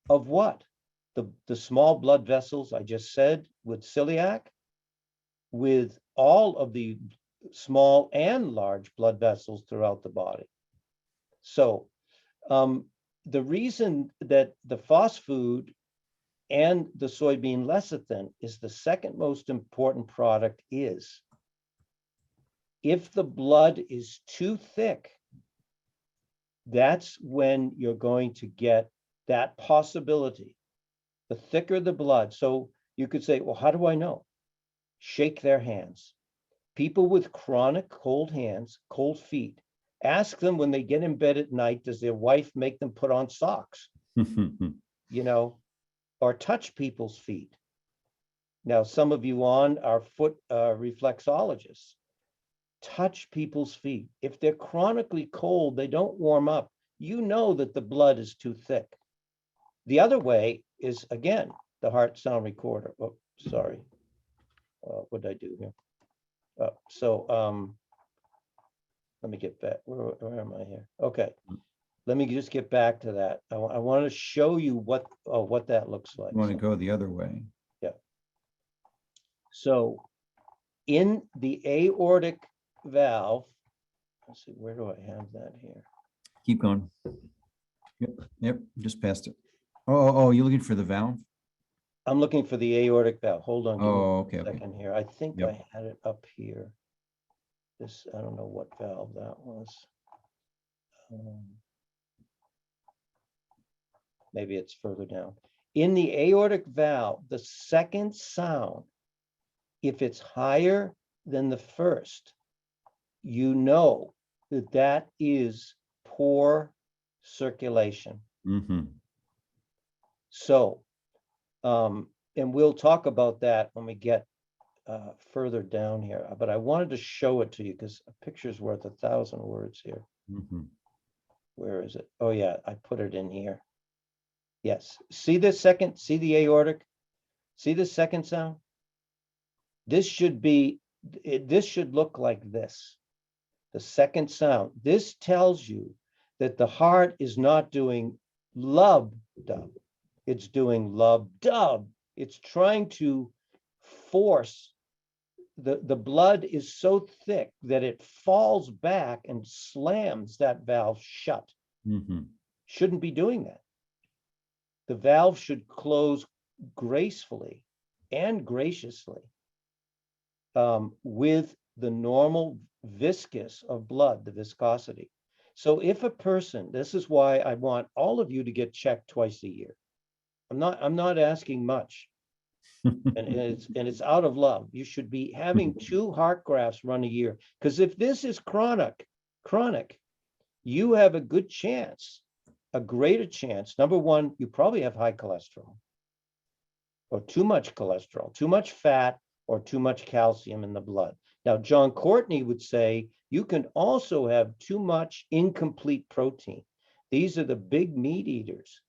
of what? The small blood vessels I just said, with celiac, with all of the small and large blood vessels throughout the body. So the reason that the FOS food and the soybean lecithin is the second most important product is, if the blood is too thick, that's when you're going to get that possibility. The thicker the blood. So you could say, well, how do I know? Shake their hands. People with chronic cold hands, cold feet, ask them when they get in bed at night, does their wife make them put on socks? Or touch people's feet. Now, some of you are foot reflexologists. Touch people's feet. If they're chronically cold, they don't warm up, you know that the blood is too thick. The other way is, again, the heart sound recorder. Oh, sorry. What did I do here? Let me get back. Where am I here? Okay. Let me just get back to that. I want to show you what that looks like. You want to go the other way. Yeah. So in the aortic valve, let's see, where do I have that here? Keep going. Yep, just past it. Oh, you're looking for the valve? I'm looking for the aortic valve. Hold on. Okay. A second here. I think Yep. I had it up here. I don't know what valve that was. Maybe it's further down. In the aortic valve, the second sound, if it's higher than the first, you know that that is poor circulation. Mm-hmm. So, and we'll talk about that when we get further down here, but I wanted to show it to you because a picture's worth 1,000 words here. Mm-hmm. Where is it? Oh yeah, I put it in here. Yes, see the second, see the aortic, see the second sound? This should be, this should look like this. The second sound. This tells you that the heart is not doing lub-dub. It's doing lub-dub. It's trying to force, the blood is so thick that it falls back and slams that valve shut. Mm-hmm. Shouldn't be doing that. The valve should close gracefully and graciously with the normal viscous of blood, the viscosity. So if a person, this is why I want all of you to get checked twice a year. I'm not asking much, and it's out of love. You should be having 2 heart grafts run a year, because if this is chronic, you have a good chance, a greater chance. Number one, you probably have high cholesterol, or too much cholesterol, too much fat, or too much calcium in the blood. Now, John Courtney would say you can also have too much incomplete protein. These are the big meat eaters.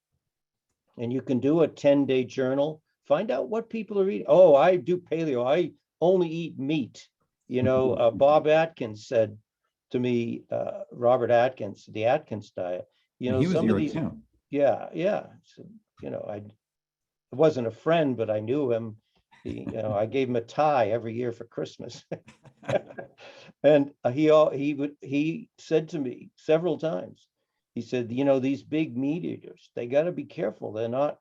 And you can do a 10-day journal, find out what people are eating. Oh, I do paleo, I only eat meat. You know, Bob Atkins said to me, Robert Atkins, the Atkins diet, you know, He was some your of these, account. yeah. So, you know, I wasn't a friend, but I knew him. You know, I gave him a tie every year for Christmas. And he said to me several times, he said, you know, these big meat eaters, they got to be careful. They're not,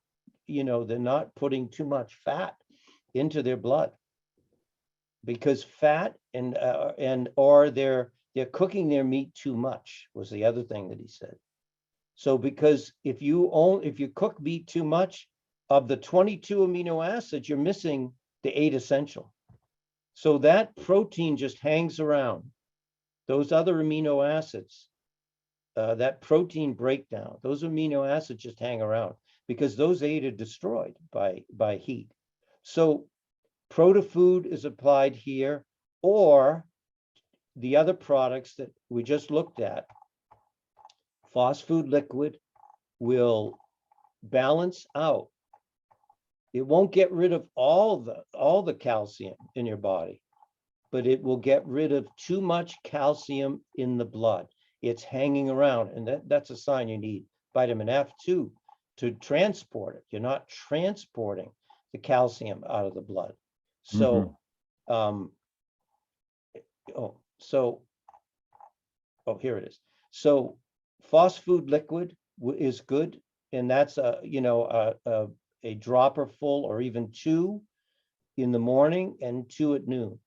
you know, they're not putting too much fat into their blood, because fat or they're cooking their meat too much was the other thing that he said. So because if you cook meat too much, of the 22 amino acids, you're missing the 8 essential. So that protein just hangs around. Those other amino acids, that protein breakdown, those amino acids just hang around because those 8 are destroyed by heat. So protofood is applied here, or the other products that we just looked at. Phosphate liquid will balance out. It won't get rid of all the calcium in your body, but it will get rid of too much calcium in the blood. It's hanging around, and that's a sign you need vitamin F too to transport it. You're not transporting the calcium out of the blood. So, here it is. So phosphate liquid is good, and that's a dropper full, or even 2 in the morning and 2 at noon.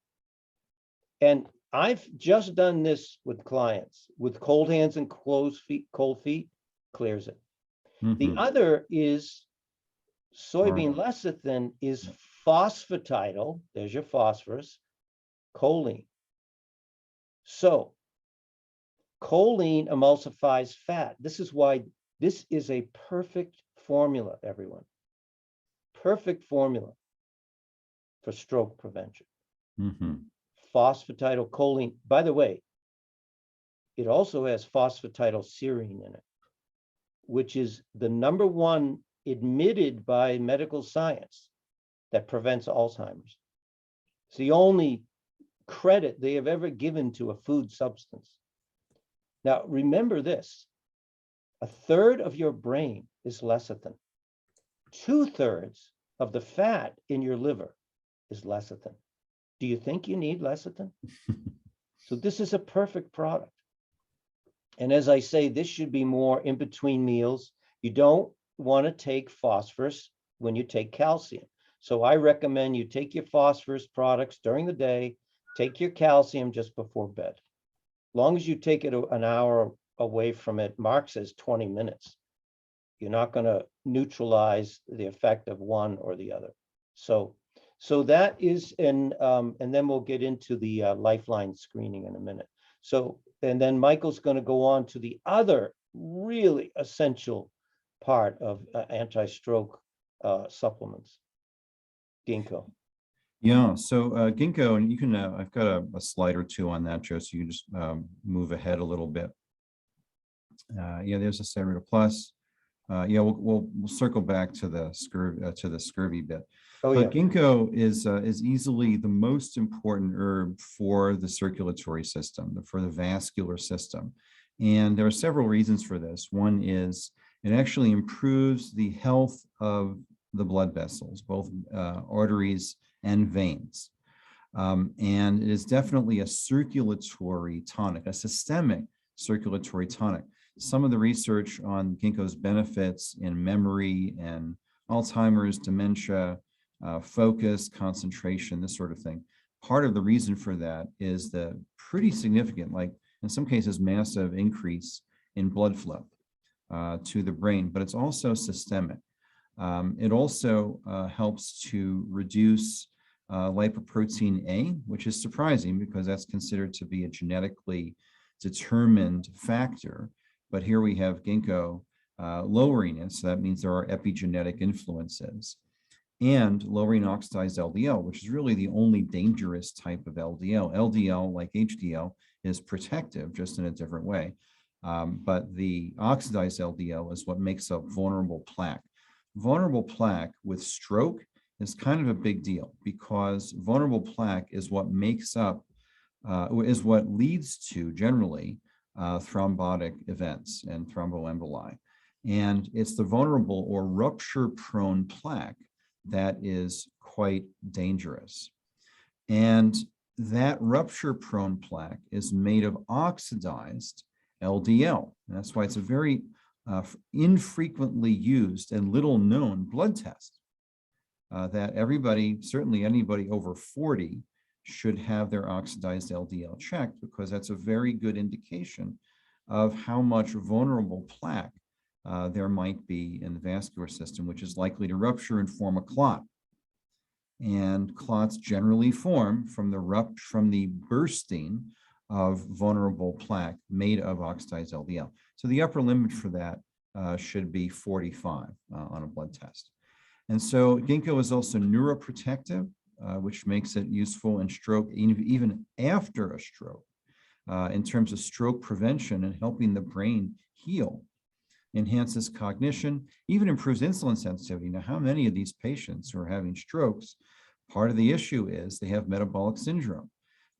And I've just done this with clients with cold hands and cold feet, clears it. The other is soybean lecithin is phosphatidyl, there's your phosphorus, choline. So choline emulsifies fat. This is why this is a perfect formula, everyone. Perfect formula for stroke prevention. Phosphatidylcholine. By the way, it also has phosphatidylserine in it, which is the #1 admitted by medical science that prevents Alzheimer's. It's the only credit they have ever given to a food substance. Now, remember this, 1/3 of your brain is lecithin. 2/3 of the fat in your liver is lecithin. Do you think you need lecithin? So this is a perfect product. And as I say, this should be more in between meals. You don't want to take phosphorus when you take calcium. So I recommend you take your phosphorus products during the day, take your calcium just before bed. As long as you take it an hour away from it, Mark says 20 minutes. You're not going to neutralize the effect of one or the other. So that is, and then we'll get into the lifeline screening in a minute. So, and then Michael's going to go on to the other really essential part of anti-stroke supplements, Ginkgo. Yeah, so Ginkgo, and you can, I've got a slide or two on that, Joe, so you can just move ahead a little bit. Yeah, there's a Serrata Plus. Yeah, we'll circle back to the scurvy bit. Oh, But yeah. ginkgo is easily the most important herb for the circulatory system, for the vascular system. And there are several reasons for this. One is it actually improves the health of the blood vessels, both arteries and veins. And it is definitely a circulatory tonic, a systemic circulatory tonic. Some of the research on ginkgo's benefits in memory and Alzheimer's, dementia, focus, concentration, this sort of thing. Part of the reason for that is the pretty significant, like in some cases, massive increase in blood flow to the brain, but it's also systemic. It also helps to reduce lipoprotein A, which is surprising because that's considered to be a genetically determined factor. But here we have ginkgo lowering it, so that means there are epigenetic influences. And lowering oxidized LDL, which is really the only dangerous type of LDL. LDL, like HDL, is protective, just in a different way. But the oxidized LDL is what makes up vulnerable plaque. Vulnerable plaque with stroke is kind of a big deal because vulnerable plaque is what makes up, is what leads to generally thrombotic events and thromboemboli. And it's the vulnerable or rupture-prone plaque that is quite dangerous. And that rupture-prone plaque is made of oxidized LDL. And that's why it's a very infrequently used and little known blood test that everybody, certainly anybody over 40, should have their oxidized LDL checked, because that's a very good indication of how much vulnerable plaque there might be in the vascular system, which is likely to rupture and form a clot. And clots generally form from the bursting of vulnerable plaque made of oxidized LDL. So the upper limit for that should be 45 on a blood test. And so ginkgo is also neuroprotective, which makes it useful in stroke, even after a stroke, in terms of stroke prevention and helping the brain heal. Enhances cognition, even improves insulin sensitivity. Now, how many of these patients who are having strokes, part of the issue is they have metabolic syndrome,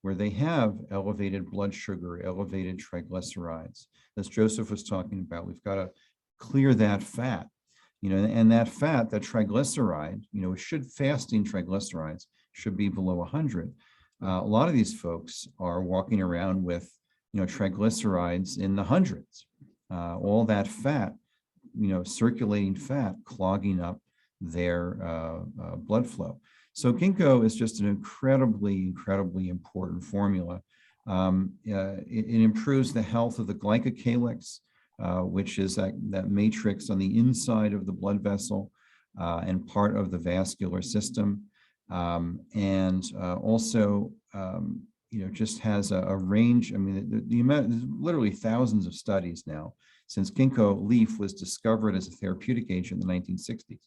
where they have elevated blood sugar, elevated triglycerides. As Joseph was talking about, we've got to clear that fat, and that fat, that triglyceride, fasting triglycerides should be below 100. A lot of these folks are walking around with, triglycerides in the hundreds. All that fat, circulating fat, clogging up their blood flow. So ginkgo is just an incredibly important formula. It improves the health of the glycocalyx, which is that matrix on the inside of the blood vessel and part of the vascular system. And also, just has a range. I mean, the amount, there's literally thousands of studies now since ginkgo leaf was discovered as a therapeutic agent in the 1960s.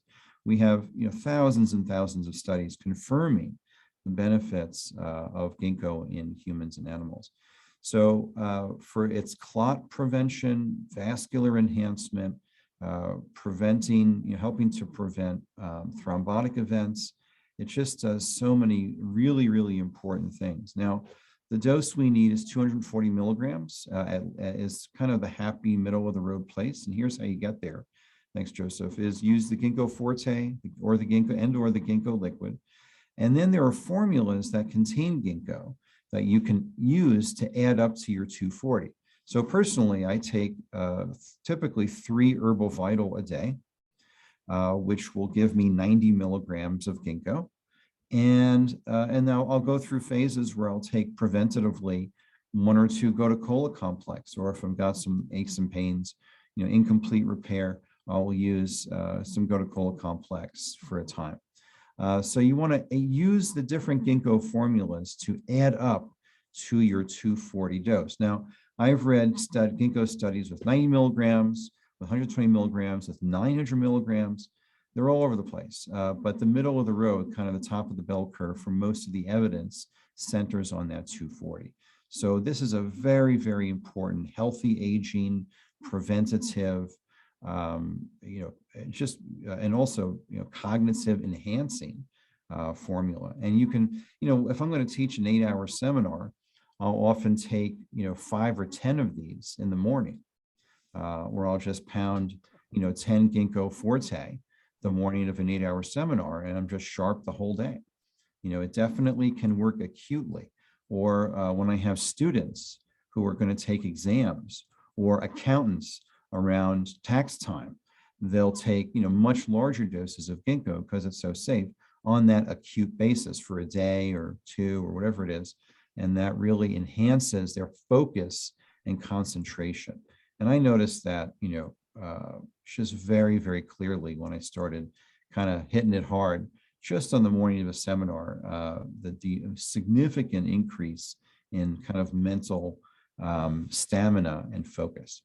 We have thousands and thousands of studies confirming the benefits of ginkgo in humans and animals. So for its clot prevention, vascular enhancement, preventing, helping to prevent thrombotic events, it just does so many really important things. Now, the dose we need is 240 milligrams, is kind of the happy middle of the road place. And here's how you get there. Thanks, Joseph, is use the Ginkgo Forte or the Ginkgo liquid. And then there are formulas that contain ginkgo that you can use to add up to your 240. So personally, I take typically 3 Herbal Vital a day, which will give me 90 milligrams of ginkgo. And now I'll go through phases where I'll take preventatively 1 or 2 Gotu-Kola complex, or if I've got some aches and pains, incomplete repair, I'll use some Gotu-Kola complex for a time. So you want to use the different ginkgo formulas to add up to your 240 dose. Now, I've read Ginkgo studies with 90 milligrams, with 120 milligrams, with 900 milligrams. They're all over the place, but the middle of the road, kind of the top of the bell curve for most of the evidence, centers on that 240. So this is a very, very important healthy aging, preventative, and also, cognitive enhancing formula. And you can, if I'm going to teach an 8-hour seminar, I'll often take, 5 or 10 of these in the morning, where I'll just pound, 10 Ginkgo Forte the morning of an 8-hour seminar, and I'm just sharp the whole day. It definitely can work acutely. Or when I have students who are going to take exams, or accountants around tax time, they'll take, much larger doses of Ginkgo because it's so safe on that acute basis for a day or two or whatever it is. And that really enhances their focus and concentration. And I noticed that, just very, very clearly when I started kind of hitting it hard, just on the morning of a seminar, the significant increase in kind of mental stamina and focus.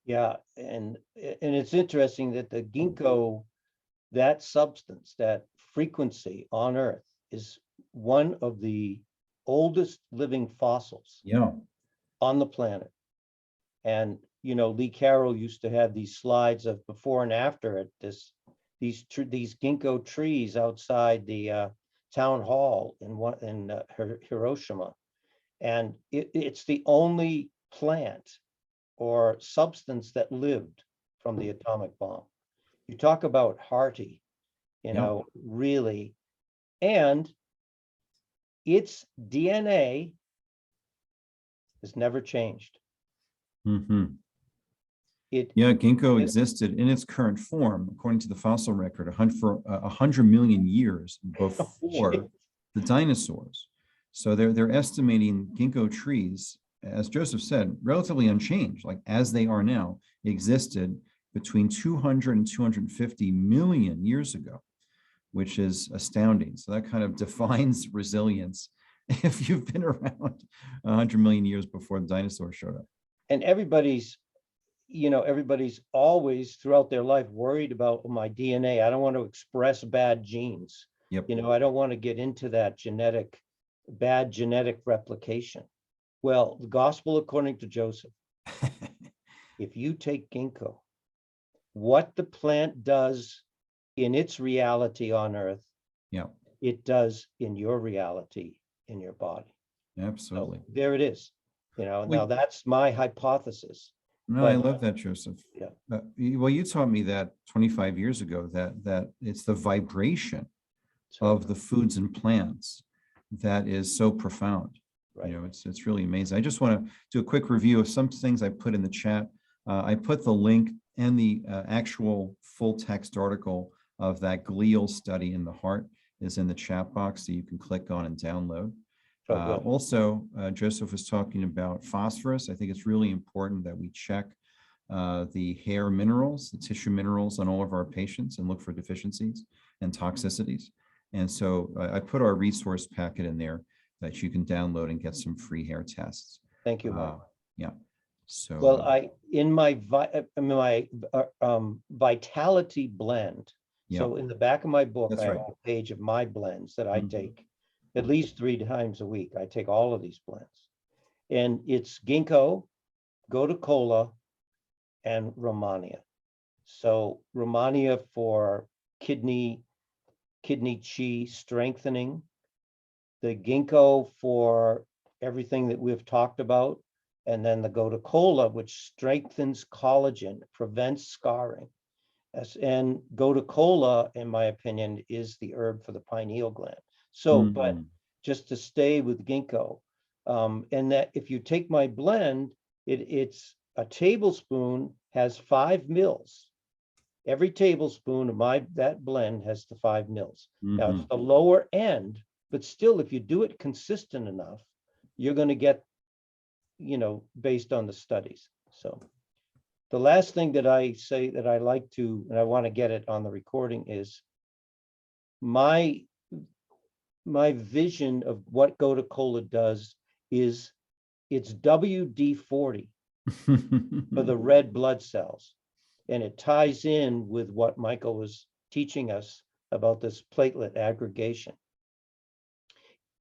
Yeah, and it's interesting that the ginkgo, that substance, that frequency on Earth, is one of the oldest living fossils on the planet. And Lee Carroll used to have these slides of before and after at these ginkgo trees outside the town hall in Hiroshima, and it's the only plant or substance that lived from the atomic bomb. You talk about hearty, really, and its DNA has never changed. Mm-hmm. Ginkgo existed in its current form, according to the fossil record, for 100 million years before the dinosaurs. So they're estimating ginkgo trees, as Joseph said, relatively unchanged, like as they are now, existed between 200 and 250 million years ago, which is astounding. So that kind of defines resilience if you've been around 100 million years before the dinosaurs showed up. And everybody's always throughout their life worried about my DNA. I don't want to express bad genes. Yep. I don't want to get into that bad genetic replication. Well, the gospel according to Joseph, if you take ginkgo, what the plant does in its reality on Earth, it does in your reality in your body. Absolutely. So there it is. Now that's my hypothesis. No, I love that, Joseph. Yeah. Well, you taught me that 25 years ago, that it's the vibration of the foods and plants that is so profound. Right. It's really amazing. I just want to do a quick review of some things I put in the chat. I put the link and the actual full text article of that glial study in the heart is in the chat box, so you can click on and download. Also, Joseph was talking about phosphorus. I think it's really important that we check the hair minerals, the tissue minerals on all of our patients and look for deficiencies and toxicities. And so I put our resource packet in there that you can download and get some free hair tests. Thank you, Mark. So well, in my vitality blend. So in the back of my book, I have a page of my blends that I take at least 3 times a week. I take all of these blends, and it's ginkgo, gotu kola, and Rehmannia. So Rehmannia for kidney chi strengthening, the ginkgo for everything that we've talked about, and then the gotu kola, which strengthens collagen, prevents scarring. And gotu kola, in my opinion, is the herb for the pineal gland. So, but just to stay with ginkgo, and that if you take my blend, it's a tablespoon has 5 mils. Every tablespoon of that blend has the 5 mils. Now it's the lower end, but still, if you do it consistent enough, you're going to get, based on the studies. So the last thing that I say that I like to, and I want to get it on the recording, is my my vision of what Gotu-Kola does is it's WD-40 for the red blood cells. And it ties in with what Michael was teaching us about this platelet aggregation.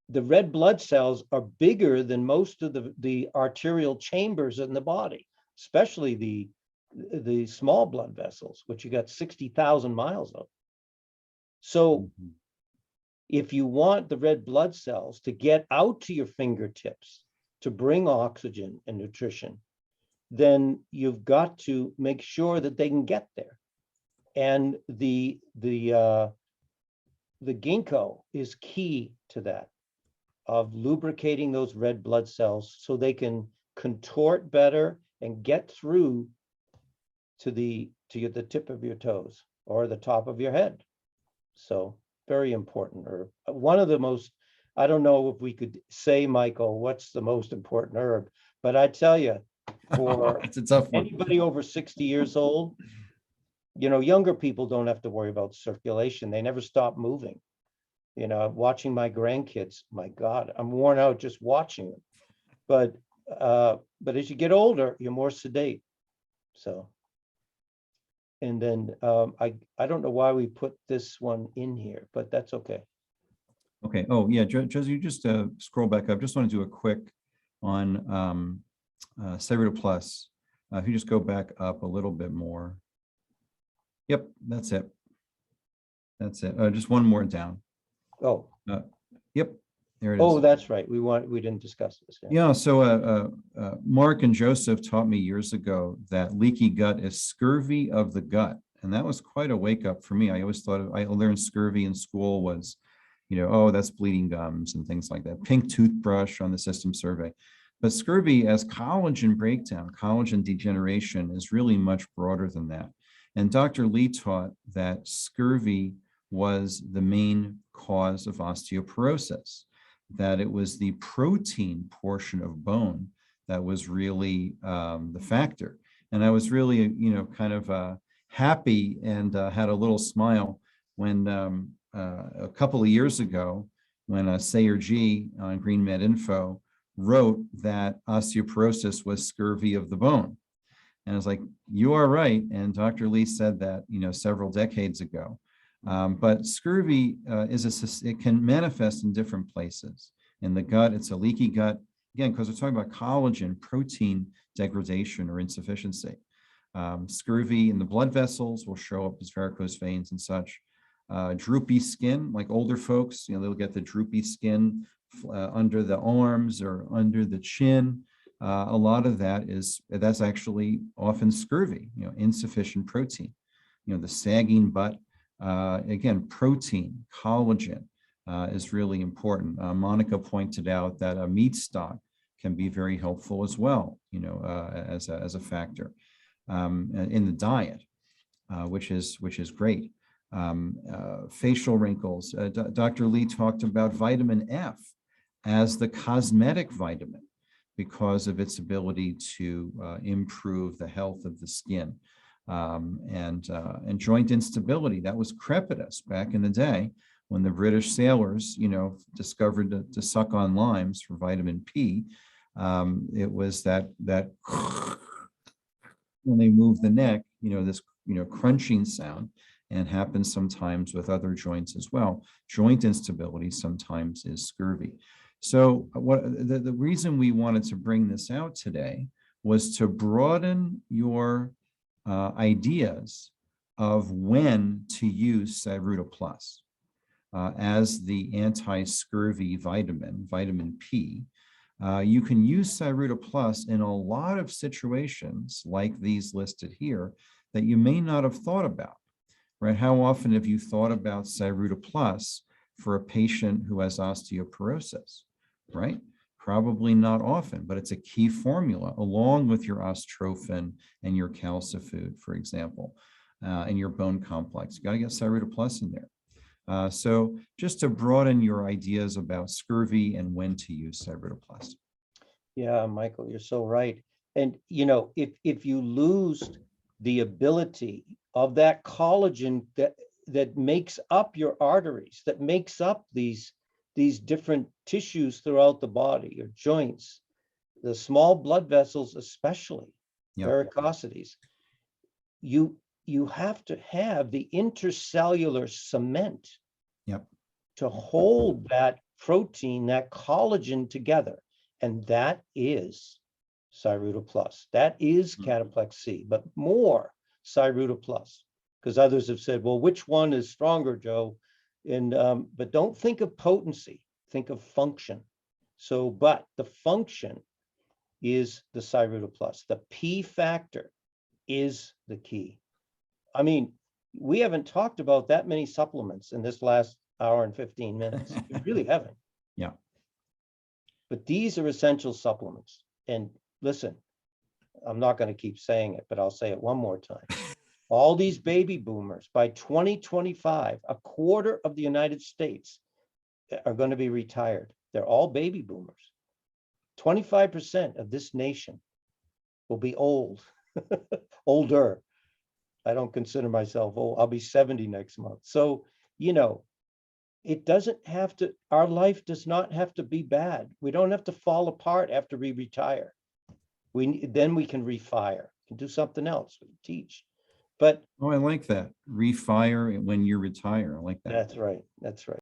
The red blood cells are bigger than most of the arterial chambers in the body, especially the small blood vessels, which you got 60,000 miles of. So if you want the red blood cells to get out to your fingertips to bring oxygen and nutrition, then you've got to make sure that they can get there. And the ginkgo is key to that, of lubricating those red blood cells so they can contort better and get through to the tip of your toes or the top of your head. So very important herb. One of the most, I don't know if we could say, Michael, what's the most important herb, but I tell you, for It's a tough one. anybody over 60 years old, you know, younger people don't have to worry about circulation. They never stop moving. You know, watching my grandkids, my God, I'm worn out just watching them. But as you get older, you're more sedate. So, and then I don't know why we put this one in here, but that's okay. Okay. Oh, yeah, Josie, you just scroll back up. Just want to do a quick on Cyruta Plus. If you just go back up a little bit more. Yep, that's it. That's it. Just one more down. Oh, Yep, there it is. oh, that's right. We didn't discuss this. Yeah, so Mark and Joseph taught me years ago that leaky gut is scurvy of the gut. And that was quite a wake up for me. I always thought I learned scurvy in school was, you know, oh, that's bleeding gums and things like that. Pink toothbrush on the system survey. But scurvy as collagen breakdown, collagen degeneration is really much broader than that. And Dr. Lee taught that scurvy was the main cause of osteoporosis, that it was the protein portion of bone that was really the factor. And I was really, you know, kind of happy and had a little smile when a couple of years ago, when Sayer G on Green Med Info wrote that osteoporosis was scurvy of the bone. And I was like, you are right. And Dr. Lee said that, you know, several decades ago. But scurvy it can manifest in different places. In the gut, it's a leaky gut, again, because we're talking about collagen, protein degradation or insufficiency. Scurvy in the blood vessels will show up as varicose veins and such. Droopy skin, like older folks, you know, they'll get the droopy skin under the arms or under the chin. A lot of that's actually often scurvy, you know, insufficient protein. You know, the sagging butt, again, protein, collagen is really important. Monica pointed out that a meat stock can be very helpful as well, you know, as a factor in the diet, which is great. Facial wrinkles. Dr. Lee talked about vitamin F as the cosmetic vitamin because of its ability to improve the health of the skin. And joint instability. That was crepitus back in the day when the British sailors, you know, discovered to suck on limes for vitamin P. It was that when they move the neck, you know, this, you know, crunching sound, and happens sometimes with other joints as well. Joint instability sometimes is scurvy. So what the reason we wanted to bring this out today was to broaden your ideas of when to use Cyruta Plus as the anti-scurvy vitamin, vitamin P. You can use Cyruta Plus in a lot of situations like these listed here that you may not have thought about, right? How often have you thought about Cyruta Plus for a patient who has osteoporosis, right? Probably not often, but it's a key formula along with your ostrophin and your calcifood, for example, and your bone complex. You got to get Cyruta Plus in there. So just to broaden your ideas about scurvy and when to use Cyruta Plus. Yeah, Michael, you're so right. And, you know, if you lose the ability of that collagen that makes up your arteries, that makes up these these different tissues throughout the body, your joints, the small blood vessels, especially Yep. varicosities, you have to have the intercellular cement Yep. to hold that protein, that collagen together. And that is Cyruta Plus. That is Cataplex C, but more Cyruta Plus, because others have said, well, which one is stronger, Joe? And but don't think of potency, think of function. So, but the function is the Cyruta Plus. The P factor is the key. I mean, we haven't talked about that many supplements in this last hour and 15 minutes. We really haven't. Yeah. But these are essential supplements. And listen, I'm not going to keep saying it, but I'll say it one more time. All these baby boomers, by 2025, a quarter of the United States are going to be retired. They're all baby boomers. 25% of this nation will be old, older. I don't consider myself old. I'll be 70 next month. So, you know, it doesn't have to, our life does not have to be bad. We don't have to fall apart after we retire. Then we can refire, can do something else, we can teach. But Oh, I like that. Refire when you retire. I like that. that's right. That's right.